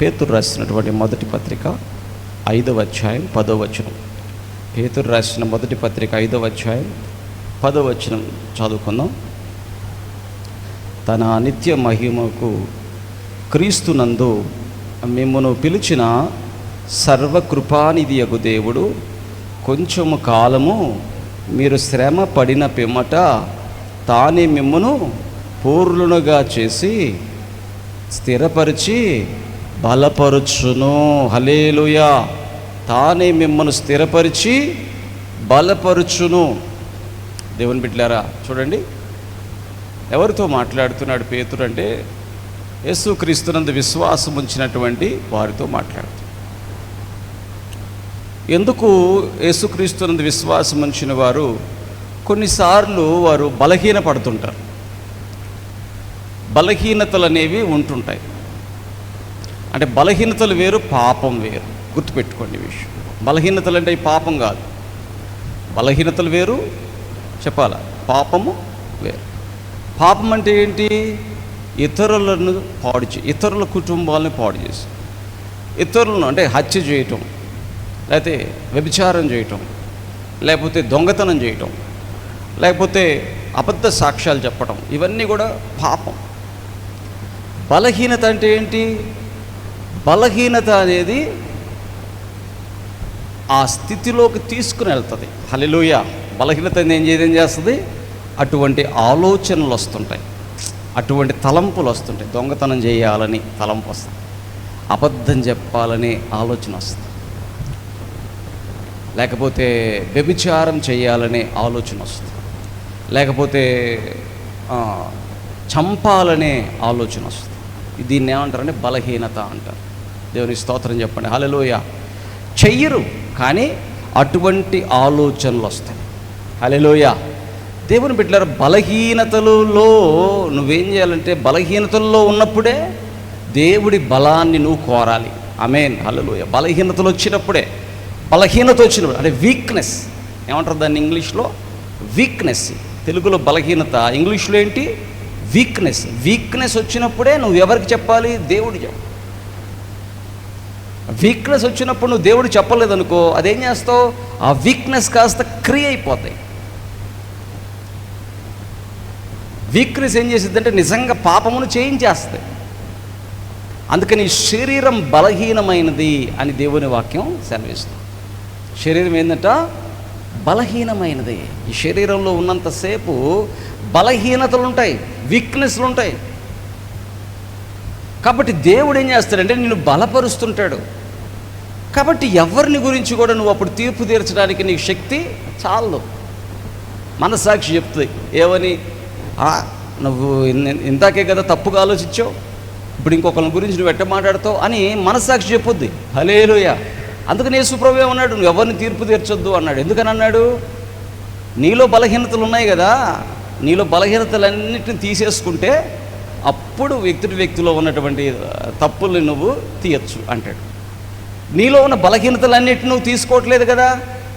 పేతురు రాసినటువంటి మొదటి పత్రిక 5వ అధ్యాయం 10వ వచనం. పేతురు రాసిన మొదటి పత్రిక 5వ అధ్యాయం 10వ వచనం చదువుకుందాం. తన నిత్య మహిమకు క్రీస్తునందు మిమ్మును పిలిచిన సర్వకృపానిధియగు దేవుడు కొంచెము కాలము మీరు శ్రమ పడిన పిమ్మట తానే మిమ్మును పూర్ణులుగా చేసి స్థిరపరిచి బలపరుచును. హల్లెలూయా. తానే మిమ్మల్ని స్థిరపరిచి బలపరుచును. దేవుని బిడ్డలారా చూడండి, ఎవరితో మాట్లాడుతున్నాడు పేతురు అంటే యేసుక్రీస్తునందు విశ్వాసం ఉంచినటువంటి వారితో మాట్లాడుతున్నాడు. ఎందుకు యేసుక్రీస్తునందు విశ్వాసం ఉంచిన వారు కొన్నిసార్లు వారు బలహీన పడుతుంటారు. బలహీనతలు అనేవి ఉంటుంటాయి. అంటే బలహీనతలు వేరు, పాపం వేరు. గుర్తుపెట్టుకోండి విషయం. బలహీనతలు అంటే ఈ పాపం కాదు. బలహీనతలు వేరు, చెప్పాలా, పాపము వేరు. పాపం అంటే ఏంటి? ఇతరులను పాడు చేసి, ఇతరుల కుటుంబాలను పాడు చేసి, ఇతరులను అంటే హత్య చేయటం, లేకపోతే వ్యభిచారం చేయటం, లేకపోతే దొంగతనం చేయటం, లేకపోతే అబద్ధ సాక్ష్యాలు చెప్పటం, ఇవన్నీ కూడా పాపం. బలహీనత అంటే ఏంటి? బలహీనత అనేది ఆ స్థితిలోకి తీసుకుని వెళ్తుంది. హల్లెలూయా. బలహీనత ఏం చేస్తుంది? అటువంటి ఆలోచనలు వస్తుంటాయి, అటువంటి తలంపులు వస్తుంటాయి. దొంగతనం చేయాలని తలంపు వస్తుంది, అబద్ధం చెప్పాలనే ఆలోచన వస్తుంది, లేకపోతే వ్యభిచారం చేయాలనే ఆలోచన వస్తుంది, లేకపోతే చంపాలనే ఆలోచన వస్తుంది. దీన్ని ఏమంటారంటే బలహీనత అంటారు. దేవుని స్తోత్రం చెప్పండి. హల్లెలూయా. చెయ్యరు కానీ అటువంటి ఆలోచనలు వస్తాయి. హల్లెలూయా. దేవుని బిడ్డలారా, బలహీనతలలో నువ్వేం చేయాలంటే బలహీనతల్లో ఉన్నప్పుడే దేవుడి బలాన్ని నువ్వు కోరాలి. ఆమేన్. హల్లెలూయా. బలహీనతలు వచ్చినప్పుడే, బలహీనత వచ్చినప్పుడు అంటే వీక్నెస్ ఏమంటారు దాన్ని ఇంగ్లీష్లో? వీక్నెస్. తెలుగులో బలహీనత, ఇంగ్లీష్లో ఏంటి? వీక్నెస్. వీక్నెస్ వచ్చినప్పుడే నువ్వు ఎవరికి చెప్పాలి? దేవుడు చెప్పు. వీక్నెస్ వచ్చినప్పుడు నువ్వు దేవుడు చెప్పలేదనుకో, అదేం చేస్తావు? ఆ వీక్నెస్ కాస్త క్రియ అయిపోతాయి. వీక్నెస్ ఏం చేసిద్దంటే నిజంగా పాపమును చేయించేస్తాయి. అందుకని శరీరం బలహీనమైనది అని దేవుని వాక్యం సెలవిస్తుంది. శరీరం ఏంటంట? బలహీనమైనది. ఈ శరీరంలో ఉన్నంతసేపు బలహీనతలు ఉంటాయి, వీక్నెస్లు ఉంటాయి. కాబట్టి దేవుడు ఏం చేస్తాడంటే నిన్ను బలపరుస్తుంటాడు. కాబట్టి ఎవరిని గురించి కూడా నువ్వు అప్పుడు తీర్పు తీర్చడానికి నీకు శక్తి చాలదు. మనస్సాక్షి చెప్తుంది ఏమని? నువ్వు ఇందాకే కదా తప్పుగా ఆలోచించావు, ఇప్పుడు ఇంకొకరి గురించి నువ్వు ఎట్ట మాట్లాడతావు అని మనస్సాక్షి చెప్పుద్ది. హల్లెలూయా. అందుకని యేసు ప్రభువే అన్నాడు, నువ్వు ఎవరిని తీర్పు తీర్చొద్దు అన్నాడు. ఎందుకని అన్నాడు? నీలో బలహీనతలు ఉన్నాయి కదా, నీలో బలహీనతలన్నిటిని తీసేసుకుంటే అప్పుడు వ్యక్తిలో ఉన్నటువంటి తప్పుల్ని నువ్వు తీయచ్చు అంటాడు. నీలో ఉన్న బలహీనతలన్నిటిని నువ్వు తీసుకోవట్లేదు కదా,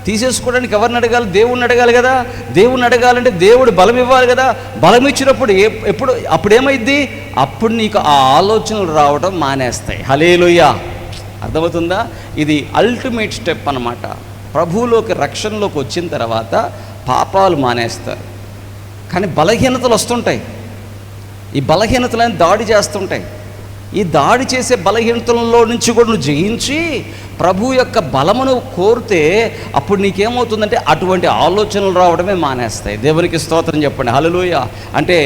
తీసేసుకోవడానికి ఎవరిని అడగాలి? దేవుణ్ణి అడగాలి కదా. దేవుణ్ణి అడగాలంటే దేవుడు బలం ఇవ్వాలి కదా. బలం ఇచ్చినప్పుడు అప్పుడేమైద్ది? అప్పుడు నీకు ఆ ఆలోచనలు రావడం మానేస్తాయి. హల్లెలూయా. అర్థమవుతుందా? ఇది అల్టిమేట్ స్టెప్ అన్నమాట. ప్రభువులోకి, రక్షణలోకి వచ్చిన తర్వాత పాపాలు మానేస్తారు. కానీ బలహీనతలు వస్తుంటాయి. ఈ బలహీనతలను దాడి చేస్తుంటాయి. ఈ దాడి చేసే బలహీనతలలో నుంచి కూడా నువ్వు జయించి ప్రభు యొక్క బలమును కోరితే అప్పుడు నీకేమవుతుందంటే అటువంటి ఆలోచనలు రావడమే మానేస్తాయి. దేవునికి స్తోత్రం చెప్పండి. హల్లెలూయా. అంటే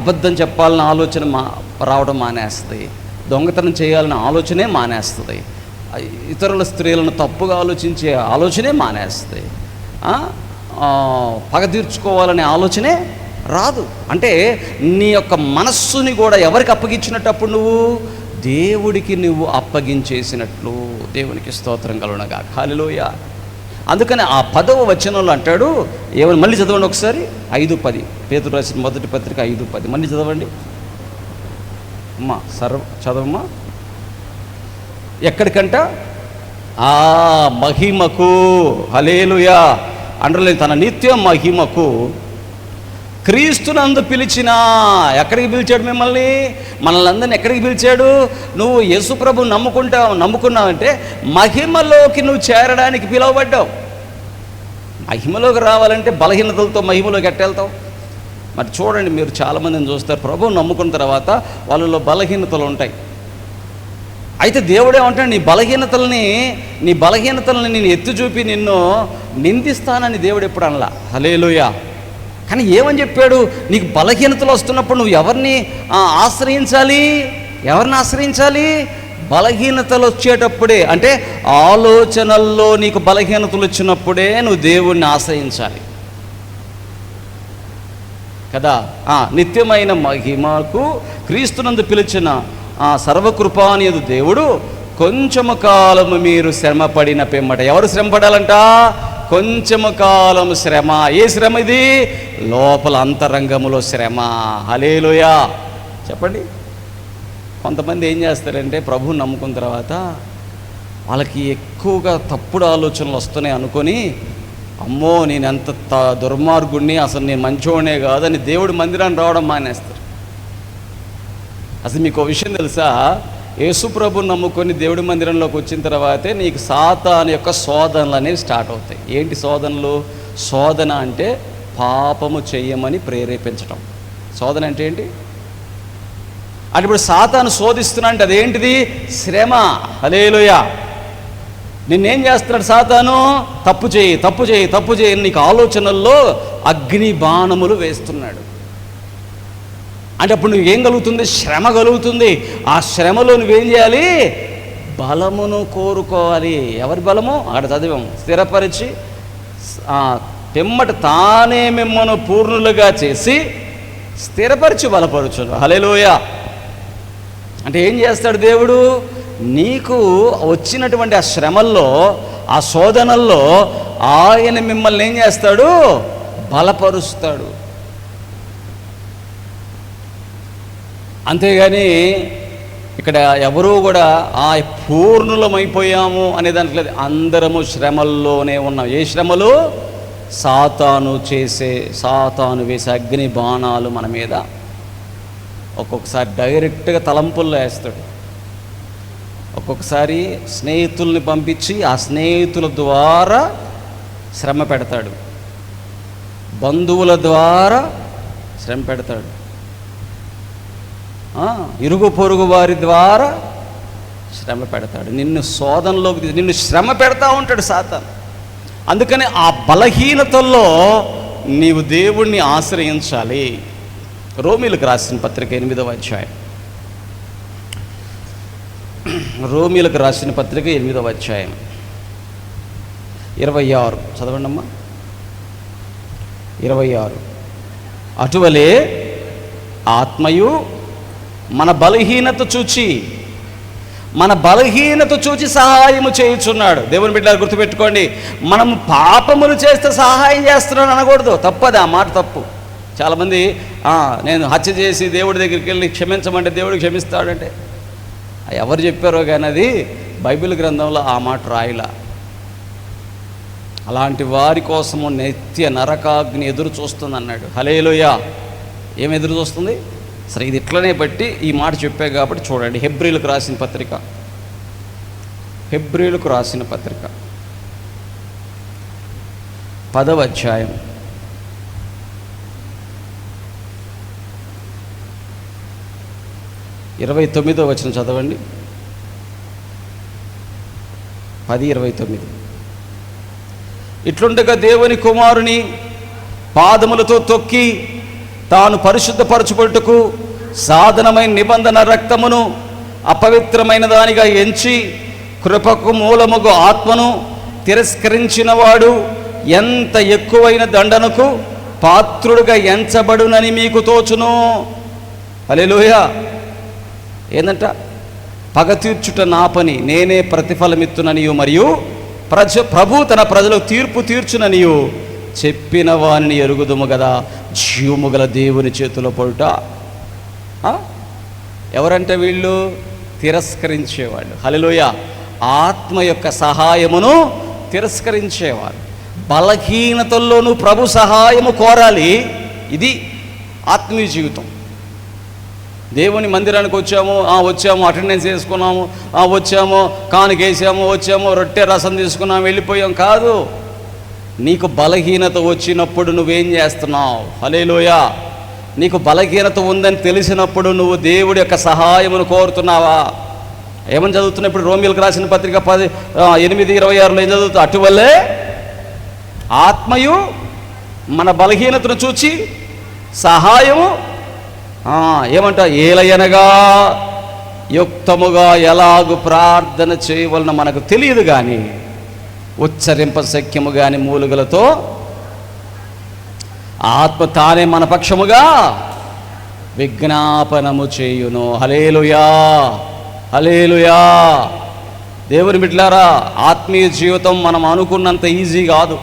అబద్ధం చెప్పాలన్న ఆలోచన రావడం మానేస్తుంది, దొంగతనం చేయాలన్న ఆలోచనే మానేస్తుంది, ఇతరుల స్త్రీలను తప్పుగా ఆలోచించే ఆలోచనే మానేస్తుంది, పగ తీర్చుకోవాలనే ఆలోచనే రాదు. అంటే నీ యొక్క మనస్సుని కూడా ఎవరికి అప్పగించినట్టు? అప్పుడు నువ్వు దేవుడికి నువ్వు అప్పగించేసినట్లు. దేవునికి స్తోత్రం కలుగునుగాక. హల్లెలూయా. అందుకని ఆ 10వ వచనంలో అంటాడు ఏమని? మళ్ళీ చదవండి ఒకసారి. 5:10 పేతురు రాసిన మొదటి పత్రిక 5:10 మళ్ళీ చదవండి అమ్మా. చదవమ్మా. ఎక్కడికంట? ఆ మహిమకు. హల్లెలూయా. అండర్లైన్. తన నిత్య మహిమకు క్రీస్తునందు పిలిచినా. ఎక్కడికి పిలిచాడు మిమ్మల్ని? మనల్ని అందరిని ఎక్కడికి పిలిచాడు? నువ్వు యేసుప్రభు నమ్ముకున్నావంటే మహిమలోకి నువ్వు చేరడానికి పిలువబడ్డావు. మహిమలోకి రావాలంటే బలహీనతలతో మహిమలోకి ఎట్టెళ్తావు? మరి చూడండి, మీరు చాలామందిని చూస్తారు, ప్రభువు నమ్ముకున్న తర్వాత వాళ్ళలో బలహీనతలు ఉంటాయి. అయితే దేవుడే ఉంటాడు, నీ బలహీనతల్ని నేను ఎత్తి చూపి నిన్ను నిందిస్తానని దేవుడు ఎప్పుడు అనలా. హల్లెలూయా. కానీ ఏమని చెప్పాడు? నీకు బలహీనతలు వస్తున్నప్పుడు నువ్వు ఎవరిని ఆశ్రయించాలి? బలహీనతలు వచ్చేటప్పుడే, అంటే ఆలోచనల్లో నీకు బలహీనతలు వచ్చినప్పుడే నువ్వు దేవుణ్ణి ఆశ్రయించాలి కదా. నిత్యమైన మహిమకు క్రీస్తునందు పిలిచిన సర్వకృపానియదు దేవుడు కొంచెము కాలము మీరు శ్రమపడిన పిమ్మట. ఎవరు శ్రమపడాలంట? కొంచెము కాలం శ్రమ. ఏ శ్రమ ఇది? లోపల అంతరంగములో శ్రమ. హల్లెలూయా. చెప్పండి. కొంతమంది ఏం చేస్తారంటే ప్రభువుని నమ్ముకున్న తర్వాత వాళ్ళకి ఎక్కువగా తప్పుడు ఆలోచనలు వస్తున్నాయి అనుకొని, అమ్మో నేను ఎంత దుర్మార్గుడిని, అసలు నేను మంచోనే కాదని దేవుడి మందిరాన్ని రావడం మానేస్తారు. అసలు మీకు ఒక విషయం తెలుసా? యేసుప్రభుని నమ్ముకొని దేవుడి మందిరంలోకి వచ్చిన తర్వాతే నీకు సాతాను యొక్క శోధనలు అనేవి స్టార్ట్ అవుతాయి. ఏంటి శోధనలు? శోధన అంటే పాపము చెయ్యమని ప్రేరేపించటం. శోధన అంటే ఏంటి? అంటే ఇప్పుడు సాతాను శోధిస్తున్నా అంటే అదేంటిది? శ్రమ. హల్లెలూయా. నిన్నేం చేస్తున్నాడు సాతాను? తప్పు చేయి నీకు ఆలోచనల్లో అగ్ని బాణములు వేస్తున్నాడు. అంటే అప్పుడు నువ్వేం కలుగుతుంది? శ్రమ కలుగుతుంది. ఆ శ్రమలో నువ్వేం చేయాలి? బలమును కోరుకోవాలి. ఎవరి బలము? అక్కడ చదివాము. స్థిరపరిచి పిమ్మట తానే మిమ్మను పూర్ణులుగా చేసి స్థిరపరిచి బలపరుచును. హల్లెలూయా. అంటే ఏం చేస్తాడు దేవుడు? నీకు వచ్చినటువంటి ఆ శ్రమల్లో, ఆ శోధనల్లో ఆయన మిమ్మల్ని ఏం చేస్తాడు? బలపరుస్తాడు. అంతేగాని ఇక్కడ ఎవరూ కూడా పూర్ణులమైపోయాము అనే దాంట్లో అందరము శ్రమల్లోనే ఉన్నాం. ఏ శ్రమలు? సాతాను వేసే అగ్ని బాణాలు మన మీద ఒక్కొక్కసారి డైరెక్ట్గా తలంపుల్లో వేస్తాడు. ఒక్కొక్కసారి స్నేహితుల్ని పంపించి ఆ స్నేహితుల ద్వారా శ్రమ పెడతాడు. బంధువుల ద్వారా శ్రమ పెడతాడు. ఇరుగు పొరుగు వారి ద్వారా శ్రమ పెడతాడు. నిన్ను శోధనలోకి, నిన్ను శ్రమ పెడతా ఉంటాడు సాతాను. అందుకని ఆ బలహీనతల్లో నీవు దేవుణ్ణి ఆశ్రయించాలి. రోమీలకు రాసిన పత్రిక 8వ అధ్యాయం. రోమీలకు రాసిన పత్రిక 8వ అధ్యాయం 26 చదవండి అమ్మా. 26. అటువలే ఆత్మయు మన బలహీనత చూచి సహాయము చేయుచున్నాడు. దేవుని బిడ్డలారా గుర్తుపెట్టుకోండి, మనం పాపములు చేస్తే సహాయం చేస్తున్నాను అనకూడదు. తప్పది, ఆ మాట తప్పు. చాలామంది నేను హత్య చేసి దేవుడి దగ్గరికి వెళ్ళి క్షమించమంటే దేవుడు క్షమిస్తాడంటే ఎవరు చెప్పారో కానీ అది బైబిల్ గ్రంథంలో ఆ మాట రాయలా. అలాంటి వారి కోసము నిత్య నరకాగ్ని ఎదురు చూస్తుంది అన్నాడు. హల్లెలూయా. ఏం ఎదురు చూస్తుంది? సరే, ఇది ఇట్లనే బట్టి ఈ మాట చెప్పా కాబట్టి చూడండి. హెబ్రీలకు రాసిన పత్రిక 10వ అధ్యాయం 29వ వచనం చదవండి. 10:29. ఇట్లుండగా దేవుని కుమారుని పాదములతో తొక్కి తాను పరిశుద్ధపరచుబడుటకు సాధనమైన నిబంధన రక్తమును అపవిత్రమైన దానిగా ఎంచి కృపకు మూలముగు ఆత్మను తిరస్కరించినవాడు ఎంత ఎక్కువైన దండనకు పాత్రుడుగా ఎంచబడునని మీకు తోచును. హల్లెలూయా. ఏందంట? పగ తీర్చుట నా పని, నేనే ప్రతిఫలమిత్తుననియు, మరియు ప్రభు తన ప్రజలకు తీర్పు తీర్చుననియు చెప్పిన వానిని ఎరుగుదుము కదా. జీవము గల దేవుని చేతిలో పడుట. ఎవరంటే వీళ్ళు? తిరస్కరించేవాళ్ళు. హల్లెలూయా. ఆత్మ యొక్క సహాయమును తిరస్కరించేవారు. బలహీనతల్లోనూ ప్రభు సహాయము కోరాలి. ఇది ఆత్మీయ జీవితం. దేవుని మందిరానికి వచ్చాము అటెండెన్స్ వేసుకున్నాము, వచ్చాము కానుకేసాము, వచ్చాము రొట్టె రసం తీసుకున్నాము, వెళ్ళిపోయాం కాదు. నీకు బలహీనత వచ్చినప్పుడు నువ్వేం చేస్తున్నావు? హల్లెలూయా. నీకు బలహీనత ఉందని తెలిసినప్పుడు నువ్వు దేవుడి యొక్క సహాయమును కోరుతున్నావా? ఏమని చదువుతున్నా ఇప్పుడు? రోమీయులకు రాసిన పత్రిక 8:26 ఏం చదువుతా? అటువల్లే ఆత్మయు మన బలహీనతను చూచి సహాయము ఏమంటా ఏలయనగా యుక్తముగా ఎలాగు ప్రార్థన చేయవలన మనకు తెలియదు కానీ ఉచ్చరింప శక్యము కానీ మూలుగులతో ఆత్మ తానే మన పక్షముగా విజ్ఞాపనము చేయును. హల్లెలూయా, హల్లెలూయా. దేవుని బిడ్డలారా, ఆత్మీయ జీవితం మనం అనుకున్నంత ఈజీ కాదు.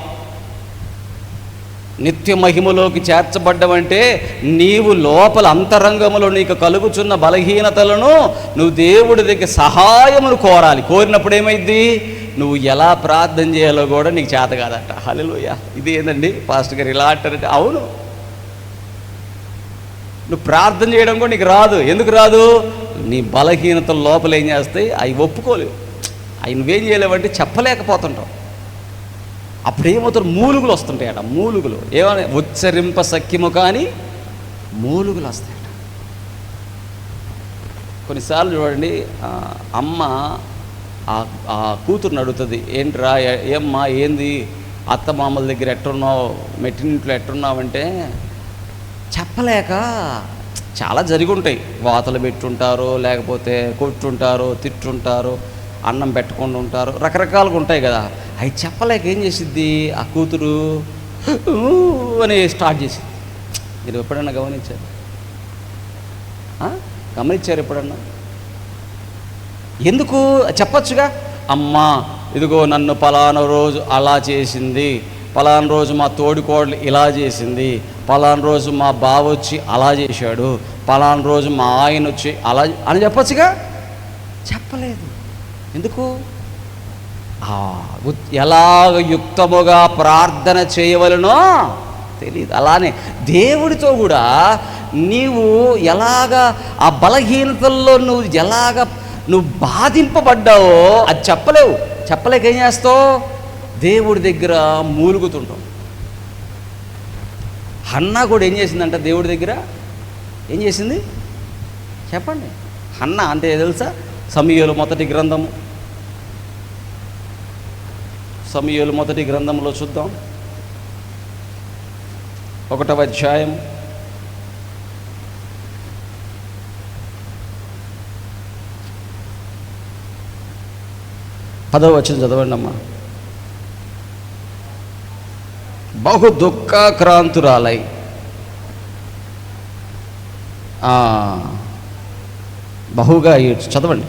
నిత్య మహిమలోకి చేర్చబడ్డమంటే నీవు లోపల అంతరంగములో నీకు కలుగుచున్న బలహీనతలను నువ్వు దేవుడి దగ్గర సహాయమును కోరాలి. కోరినప్పుడు ఏమైంది? నువ్వు ఎలా ప్రార్థన చేయాలో కూడా నీకు చేత కాదట. హల్లెలూయా. ఇది ఏందండి పాస్టర్ గారు ఇలా అంటారంటే, అవును, నువ్వు ప్రార్థన చేయడం కూడా నీకు రాదు. ఎందుకు రాదు? నీ బలహీనతల లోపల ఏం చేస్తాయి? అవి ఒప్పుకోలేవు. అవి నువ్వేం చేయలేవంటే చెప్పలేకపోతుంటావు. అప్పుడు ఏమవుతారు? మూలుగులు వస్తుంటాయట. మూలుగులు ఏమని? ఉచ్చరింప సఖ్యము కానీ మూలుగులు వస్తాయట. కొన్నిసార్లు చూడండి, అమ్మ ఆ కూతురుని అడుగుతుంది, ఏంట్రా ఏమ్మా ఏంది అత్త మామల దగ్గర ఎట్టున్నావు, మెట్టినింట్లో ఎట్టున్నావు అంటే చెప్పలేక చాలా జరిగి ఉంటాయి. వాతలు పెట్టుంటారు, లేకపోతే కొట్టుంటారు, తిట్టుంటారు, అన్నం పెట్టకుండా ఉంటారు, రకరకాలుగా ఉంటాయి కదా. అవి చెప్పలేక ఏం చేసిద్ది ఆ కూతురు అని స్టార్ట్ చేసింది. మీరు ఎప్పుడన్నా గమనించారు? ఎప్పుడన్నా? ఎందుకు చెప్పచ్చుగా, అమ్మా ఇదిగో నన్ను పలానా రోజు అలా చేసింది, పలానా రోజు మా తోడికోడలు ఇలా చేసింది, పలానా రోజు మా బావ వచ్చి అలా చేశాడు, పలానా రోజు మా ఆయన వచ్చి అలా అని చెప్పచ్చుగా. చెప్పలేదు. ఎందుకు? ఎలాగ యుక్తముగా ప్రార్థన చేయవలనో తెలియదు. అలానే దేవుడితో కూడా నీవు ఎలాగా ఆ బలహీనతల్లో నువ్వు బాధింపబడ్డావో అది చెప్పలేవు. చెప్పలేక ఏం చేస్తావు? దేవుడి దగ్గర మూలుగుతుంటావు. హన్నా కూడా ఏం చేసిందంట దేవుడి దగ్గర? ఏం చేసింది చెప్పండి? హన్నా అంటే తెలుసా? సమూయేలు మొదటి గ్రంథంలో చూద్దాం, 1వ అధ్యాయం 10వ వచనం చదవండి అమ్మా. బహు దుఃఖాక్రాంతురాలై బహుగా చదవండి.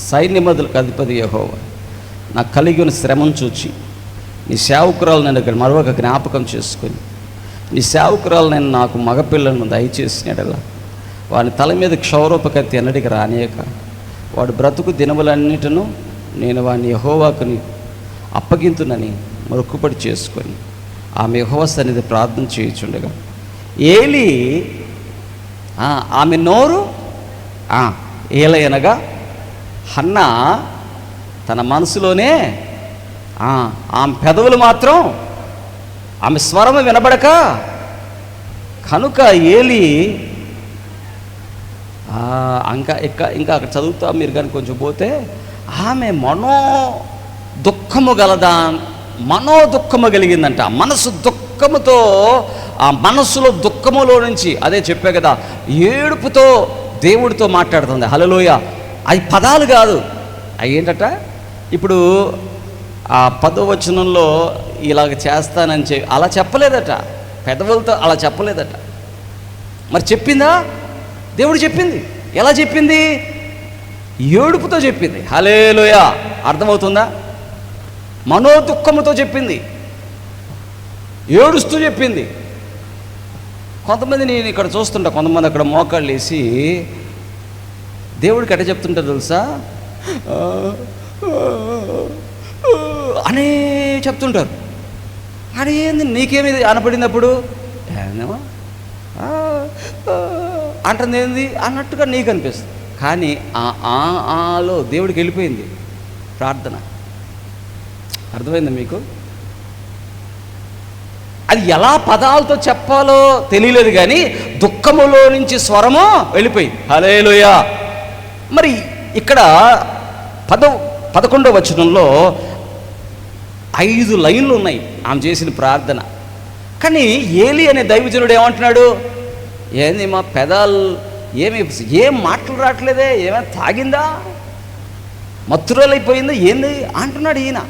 సైన్యములకు అధిపతి యెహోవా నాకు కలిగిన శ్రమను చూచి నీ సేవకురాలు నేను ఇక్కడ మరొక జ్ఞాపకం చేసుకొని నీ సేవకురాలు నేను నాకు మగపిల్లలను దయచేసినడలా వాని తల మీద క్షౌరూపకత్తి ఎన్నటికి రానియక వాడు బ్రతుకు దినములన్నిటిను నేను వాని యెహోవాకుని అప్పగింతునని మొక్కుబడి చేసుకొని ఆమె యెహోవా సన్నిధి ప్రార్థన చేయుచుండగా ఏలీ ఆమె నోరు ఏలయనగా హన్నా తన మనసులోనే ఆమె పెదవులు మాత్రం ఆమె స్వరము వినబడక కనుక ఏలీ ఇంకా అక్కడ చదువుతా మీరు కానీ కొంచెం పోతే ఆమె మనోదుఖము కలిగిందంట. మనసు దుఃఖముతో ఆ మనసులో దుఃఖములో నుంచి అదే చెప్పే కదా ఏడుపుతో దేవుడితో మాట్లాడుతుంది. హల్లెలూయా. అవి పదాలు కాదు, అవి ఏంటట ఇప్పుడు ఆ 10వ వచనంలో ఇలాగ చేస్తానని అలా చెప్పలేదట, పెదవులతో అలా చెప్పలేదట. మరి చెప్పిందా? దేవుడు చెప్పింది. ఎలా చెప్పింది? ఏడుపుతో చెప్పింది. హల్లెలూయా. అర్థమవుతుందా? మనోదుఖముతో చెప్పింది, ఏడుస్తూ చెప్పింది. కొంతమంది నేను ఇక్కడ చూస్తుంటా, కొంతమంది అక్కడ మోకాళ్ళు వేసి దేవుడికి ఎట్ట చెప్తుంటారు తెలుసా? అనే చెప్తుంటారు. అదేంది నీకేమి అనపడినప్పుడు అంటుంది ఏంది అన్నట్టుగా నీకు అనిపిస్తుంది. కానీ ఆలో దేవుడికి వెళ్ళిపోయింది ప్రార్థన. అర్థమైందా మీకు? అది ఎలా పదాలతో చెప్పాలో తెలియలేదు, కానీ దుఃఖములో నుంచి స్వరము వెళ్ళిపోయింది. హల్లెలూయా. మరి ఇక్కడ 11వ వచనంలో 5 లైన్లు ఉన్నాయి ఆమె చేసిన ప్రార్థన. కానీ ఏలి అనే దైవజనుడు ఏమంటున్నాడు? ఏంది మా పెదాలు ఏం మాటలు రావట్లేదే, ఏమైనా తాగిందా, మత్తురాలైపోయిందా ఏంది అంటున్నాడు ఈయన.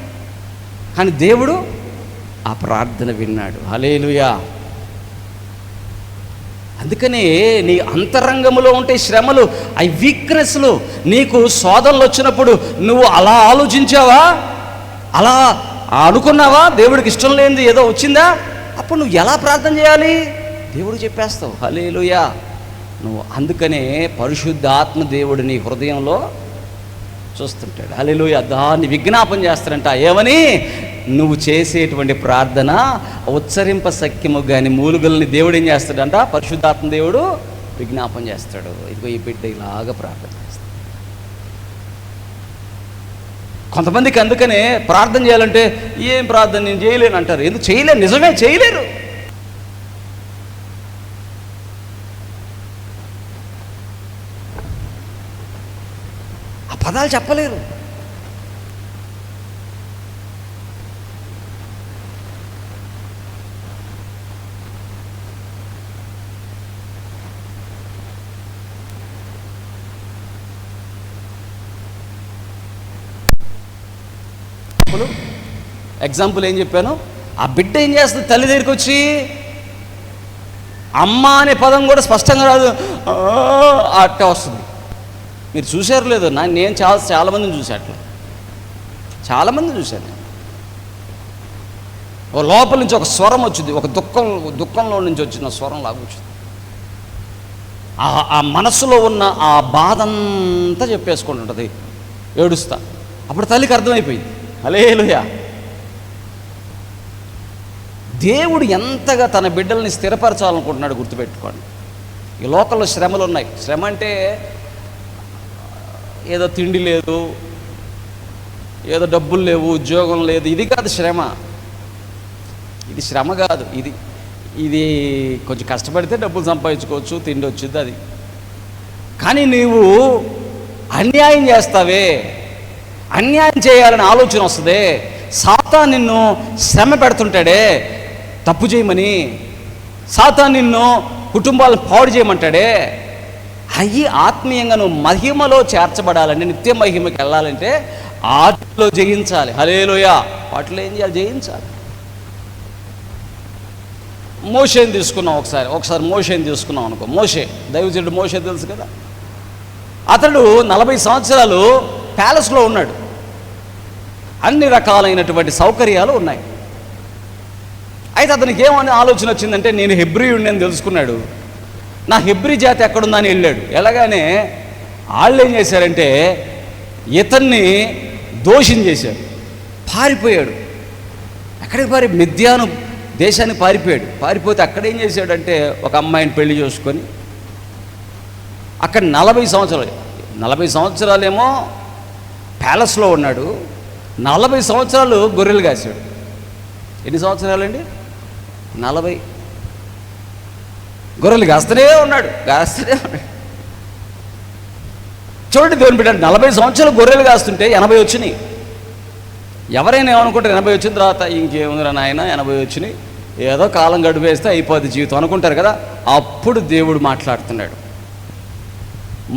కానీ దేవుడు ఆ ప్రార్థన విన్నాడు. హల్లెలూయా. అందుకనే నీ అంతరంగంలో ఉంటే శ్రమలు, అవి వీక్నెస్లు. నీకు శోధనలు వచ్చినప్పుడు నువ్వు అలా ఆలోచించావా, అలా అనుకున్నావా, దేవుడికి ఇష్టం లేనిది ఏదో వచ్చిందా, అప్పుడు నువ్వు ఎలా ప్రార్థన చేయాలి దేవుడు చెప్పేస్తావు. హల్లెలూయా. నువ్వు అందుకనే పరిశుద్ధాత్మ దేవుడు నీ హృదయంలో చూస్తుంటాడు. హల్లెలూయా. దాన్ని విజ్ఞాపన చేస్తాడంట. ఏమని? నువ్వు చేసేటువంటి ప్రార్థన ఉచ్చరింప సఖ్యము కానీ మూలుగుల్ని దేవుడు ఏం చేస్తాడంట? పరిశుద్ధాత్మ దేవుడు విజ్ఞాపన చేస్తాడు. ఇదిగో ఈ బిడ్డ ఇలాగా ప్రార్థన చేస్తాడు. కొంతమందికి అందుకనే ప్రార్థన చేయాలంటే ఏం ప్రార్థన నేను చేయలేను అంటారు. ఎందుకు చేయలేరు? నిజమే చేయలేరు. ఆ పదాలు చెప్పలేరు. ఎగ్జాంపుల్ ఏం చెప్పాను? ఆ బిడ్డ ఏం చేస్తుంది? తల్లి దగ్గరికి వచ్చి అమ్మ అనే పదం కూడా స్పష్టంగా రాదు, అట్టే వస్తుంది. మీరు చూశారు లేదు? నేను చాలామందిని చూశాను, అట్లా చాలామందిని చూశాను. ఓ లోపల నుంచి ఒక స్వరం వచ్చింది, ఒక దుఃఖంలో నుంచి వచ్చిన స్వరం లాగా వచ్చింది. ఆ మనసులో ఉన్న ఆ బాధ అంతా చెప్పేసుకుంటుంటుంది ఏడుస్తా. అప్పుడు తల్లికి అర్థమైపోయింది. హల్లెలూయా. దేవుడు ఎంతగా తన బిడ్డల్ని స్థిరపరచాలనుకుంటున్నాడు గుర్తుపెట్టుకోండి. ఈ లోకంలో శ్రమలు ఉన్నాయి. శ్రమ అంటే ఏదో తిండి లేదు, ఏదో డబ్బులు లేవు, ఉద్యోగం లేదు, ఇది కాదు శ్రమ. ఇది శ్రమ కాదు. ఇది కొంచెం కష్టపడితే డబ్బులు సంపాదించుకోవచ్చు, తిండి వచ్చింది అది. కానీ నీవు అన్యాయం చేస్తావే, అన్యాయం చేయాలని ఆలోచన వస్తుంది. సాతాను నిన్ను శ్రమ పెడుతుంటాడే తప్పు చేయమని, సాతాను నిన్ను కుటుంబాలను పాడు చేయమంటాడే, అవి ఆత్మీయంగా నువ్వు మహిమలో చేర్చబడాలంటే, నిత్య మహిమకి వెళ్ళాలంటే ఆటలో జయించాలి. హల్లెలూయా. వాటిలో ఏం చేయాలి? జయించాలి. మోషేని తీసుకున్నాం ఒకసారి మోషేని తీసుకున్నాం అనుకో. మోషే దైవజనుడు మోషే తెలుసు కదా. అతడు 40 సంవత్సరాలు ప్యాలెస్లో ఉన్నాడు. అన్ని రకాలైనటువంటి సౌకర్యాలు ఉన్నాయి. అయితే అతనికి ఏమని ఆలోచన వచ్చిందంటే, నేను హెబ్రీయుడిని అని తెలుసుకున్నాడు. నా హెబ్రీ జాతి ఎక్కడుందని వెళ్ళాడు. ఎలాగానే వాళ్ళు ఏం చేశారంటే ఇతన్ని దోషం చేశాడు. పారిపోయాడు. ఎక్కడికి మిద్యాను దేశానికి పారిపోతే అక్కడ ఏం చేశాడంటే ఒక అమ్మాయిని పెళ్లి చేసుకొని అక్కడ 40 సంవత్సరాలేమో ప్యాలెస్లో ఉన్నాడు. 40 సంవత్సరాలు గొర్రెలు కాశాడు. ఎన్ని సంవత్సరాలండి? 40 గొర్రెలు కాస్తూనే ఉన్నాడు. చూడండి దేవుని బిడ్డ, 40 సంవత్సరాలు గొర్రెలు కాస్తుంటే 80 వచ్చినాయి. ఎవరైనా ఏమనుకుంటారు? 80 వచ్చిన తర్వాత ఇంకేముందిరా నాయన, 80 వచ్చినాయి, ఏదో కాలం గడిపేస్తే అయిపోద్ది జీవితం అనుకుంటారు కదా. అప్పుడు దేవుడు మాట్లాడుతున్నాడు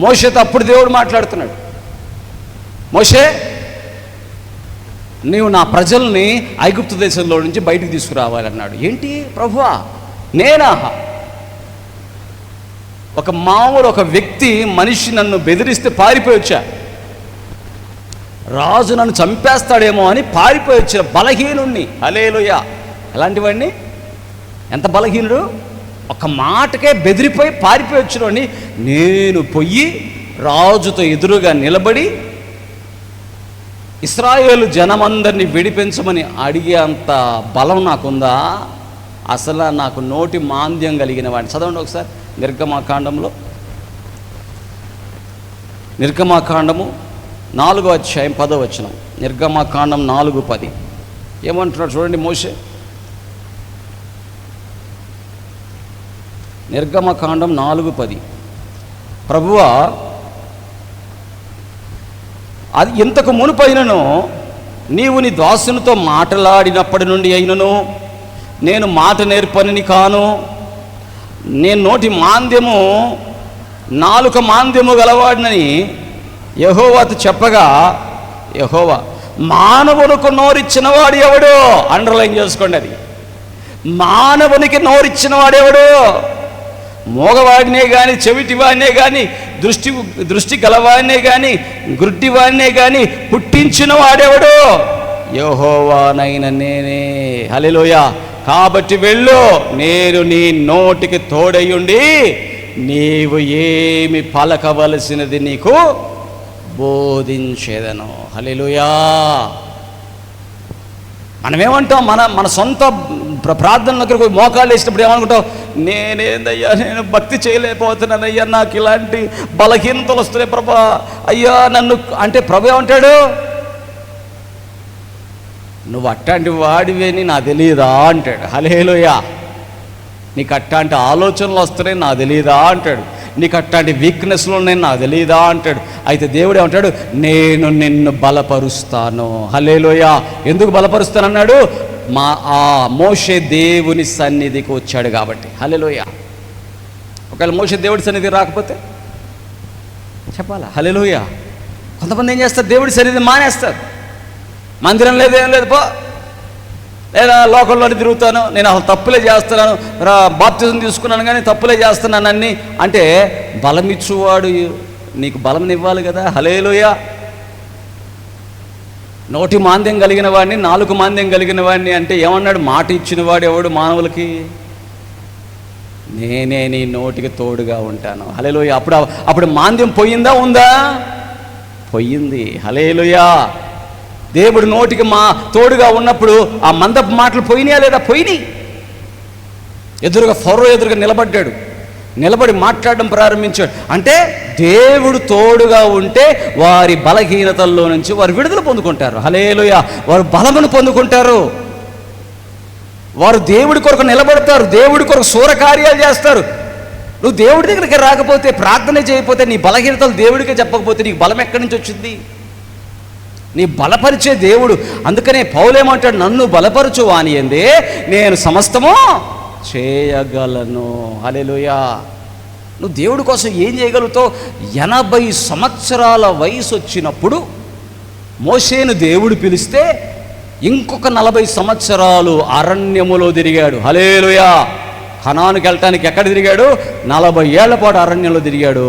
మోషేతో. అప్పుడు దేవుడు మాట్లాడుతున్నాడు, మోషే నీవు నా ప్రజల్ని ఐగుప్తు దేశంలో నుంచి బయటికి తీసుకురావాలన్నాడు. ఏంటి ప్రభువా, నేనా? ఒక వ్యక్తి మనిషి నన్ను బెదిరిస్తే పారిపోయి వచ్చా, రాజు నన్ను చంపేస్తాడేమో అని పారిపోయి వచ్చిన బలహీనుణ్ణి. హల్లెలూయా. ఎలాంటివాడిని? ఎంత బలహీనుడు! ఒక మాటకే బెదిరిపోయి పారిపోయి వచ్చినోడిని నేను పొయ్యి రాజుతో ఎదురుగా నిలబడి ఇశ్రాయేలు జనమందరినీ విడిపించమని అడిగే అంత బలం నాకుందా? అసలు నాకు నోటి మాంద్యం కలిగిన వాడిని. చదవండి ఒకసారి నిర్గమాకాండము 4వ అధ్యాయం 10వ వచనం. నిర్గమాకాండం 4:10 ఏమంటున్నాడు చూడండి మోషే. నిర్గమకాండం 4:10. ప్రభువా, అది ఇంతకు మునుపైనను నీవు నీ దాసునితో మాట్లాడినప్పటి నుండి అయినను నేను మాట నేర్పనిని కాను. నేను నోటి మాంద్యము నాలుక మాంద్యము గలవాడినని యెహోవాతో చెప్పగా, యెహోవా, మానవునికి నోరిచ్చిన వాడు ఎవడు? అండర్లైన్ చేసుకోండి, అది మానవునికి నోరిచ్చిన వాడెవడు? మోగవాడినే కానీ, చెవిటివాడినే కానీ, దృష్టి గలవాడినే కానీ, గుడ్డివాడినే కానీ పుట్టించిన వాడెవడు? యెహోవానైన నేనే. హల్లెలూయా. కాబట్టి వెళ్ళు, నేను నీ నోటికి తోడయుండి నీవు ఏమి పలకవలసినది నీకు బోధించేదను. హల్లెలూయా. మనమేమంటాం, మన సొంత ప్రార్థన దగ్గరకు మోకాళ్ళు వేసినప్పుడు ఏమనుకుంటాం? నేనేందయ్యా, నేను భక్తి చేయలేకపోతున్నానయ్యా, నాకు ఇలాంటి బలహీనతలు వస్తున్నాయి ప్రభా, అయ్యా నన్ను అంటే ప్రభు ఏమంటాడు? నువ్వు అట్లాంటి వాడివేని నాకు తెలియదా అంటాడు. హల్లెలూయా. నీకు అట్లాంటి ఆలోచనలు వస్తున్నాయి నాకు తెలియదా అంటాడు. నీకు అట్లాంటి వీక్నెస్లు ఉన్నాయి నాకు తెలియదా అంటాడు. అయితే దేవుడు ఏమంటాడు? నేను నిన్ను బలపరుస్తాను. హల్లెలూయా. ఎందుకు బలపరుస్తానన్నాడు? మోషే దేవుని సన్నిధికి వచ్చాడు కాబట్టి. హల్లెలూయా. ఒకవేళ మోషే దేవుడి సన్నిధికి రాకపోతే చెప్పాలా? హల్లెలూయా. కొంతమంది ఏం చేస్తారు? దేవుడి సన్నిధిని మానేస్తారు. మందిరం లేదు, ఏం లేదు, పో, లేదా లోకంలోనే తిరుగుతాను, నేను అసలు తప్పులే చేస్తున్నాను, బాప్తిజం తీసుకున్నాను కానీ తప్పులే చేస్తున్నాను అన్ని అంటే, బలం ఇచ్చువాడు నీకు బలం ఇవ్వాలి కదా. హల్లెలూయా. నోటి మాంద్యం కలిగిన వాడిని, నాలుగు మాంద్యం కలిగిన వాడిని అంటే ఏమన్నాడు? మాట ఇచ్చిన వాడు ఎవడు మానవులకి? నేనే నీ నోటికి తోడుగా ఉంటాను. హల్లెలూయా. అప్పుడు మాంద్యం పోయిందా? ఉందా? పోయింది. హల్లెలూయా. దేవుడు నోటికి తోడుగా ఉన్నప్పుడు ఆ మందపు మాటలు పోయినాయా లేదా? పోయినాయి. ఫరో ఎదురుగా నిలబడి మాట్లాడడం ప్రారంభించాడు. అంటే దేవుడు తోడుగా ఉంటే వారి బలహీనతల్లో నుంచి వారు విడుదల పొందుకుంటారు. హల్లెలూయా. వారు బలమును పొందుకుంటారు. వారు దేవుడి కొరకు నిలబడతారు, దేవుడి కొరకు శూరకార్యాలు చేస్తారు. నువ్వు దేవుడి దగ్గరికి రాకపోతే, ప్రార్థన చేయకపోతే, నీ బలహీనతలు దేవుడికే చెప్పకపోతే నీకు బలం ఎక్కడి నుంచి వచ్చింది? నీ బలపరిచే దేవుడు. అందుకనే పౌలేమంటాడు? నన్ను బలపరచు వాని యందే నేను సమస్తము చేయగలను. హల్లెలూయా. నువ్వు దేవుడి కోసం ఏం చేయగలుగుతావు? 80 సంవత్సరాల వయసు వచ్చినప్పుడు మోషేను దేవుడు పిలిస్తే ఇంకొక 40 సంవత్సరాలు అరణ్యములో తిరిగాడు. హల్లెలూయా. కనానుకి వెళ్ళటానికి ఎక్కడ తిరిగాడు? 40 ఏళ్ల పాటు అరణ్యంలో తిరిగాడు.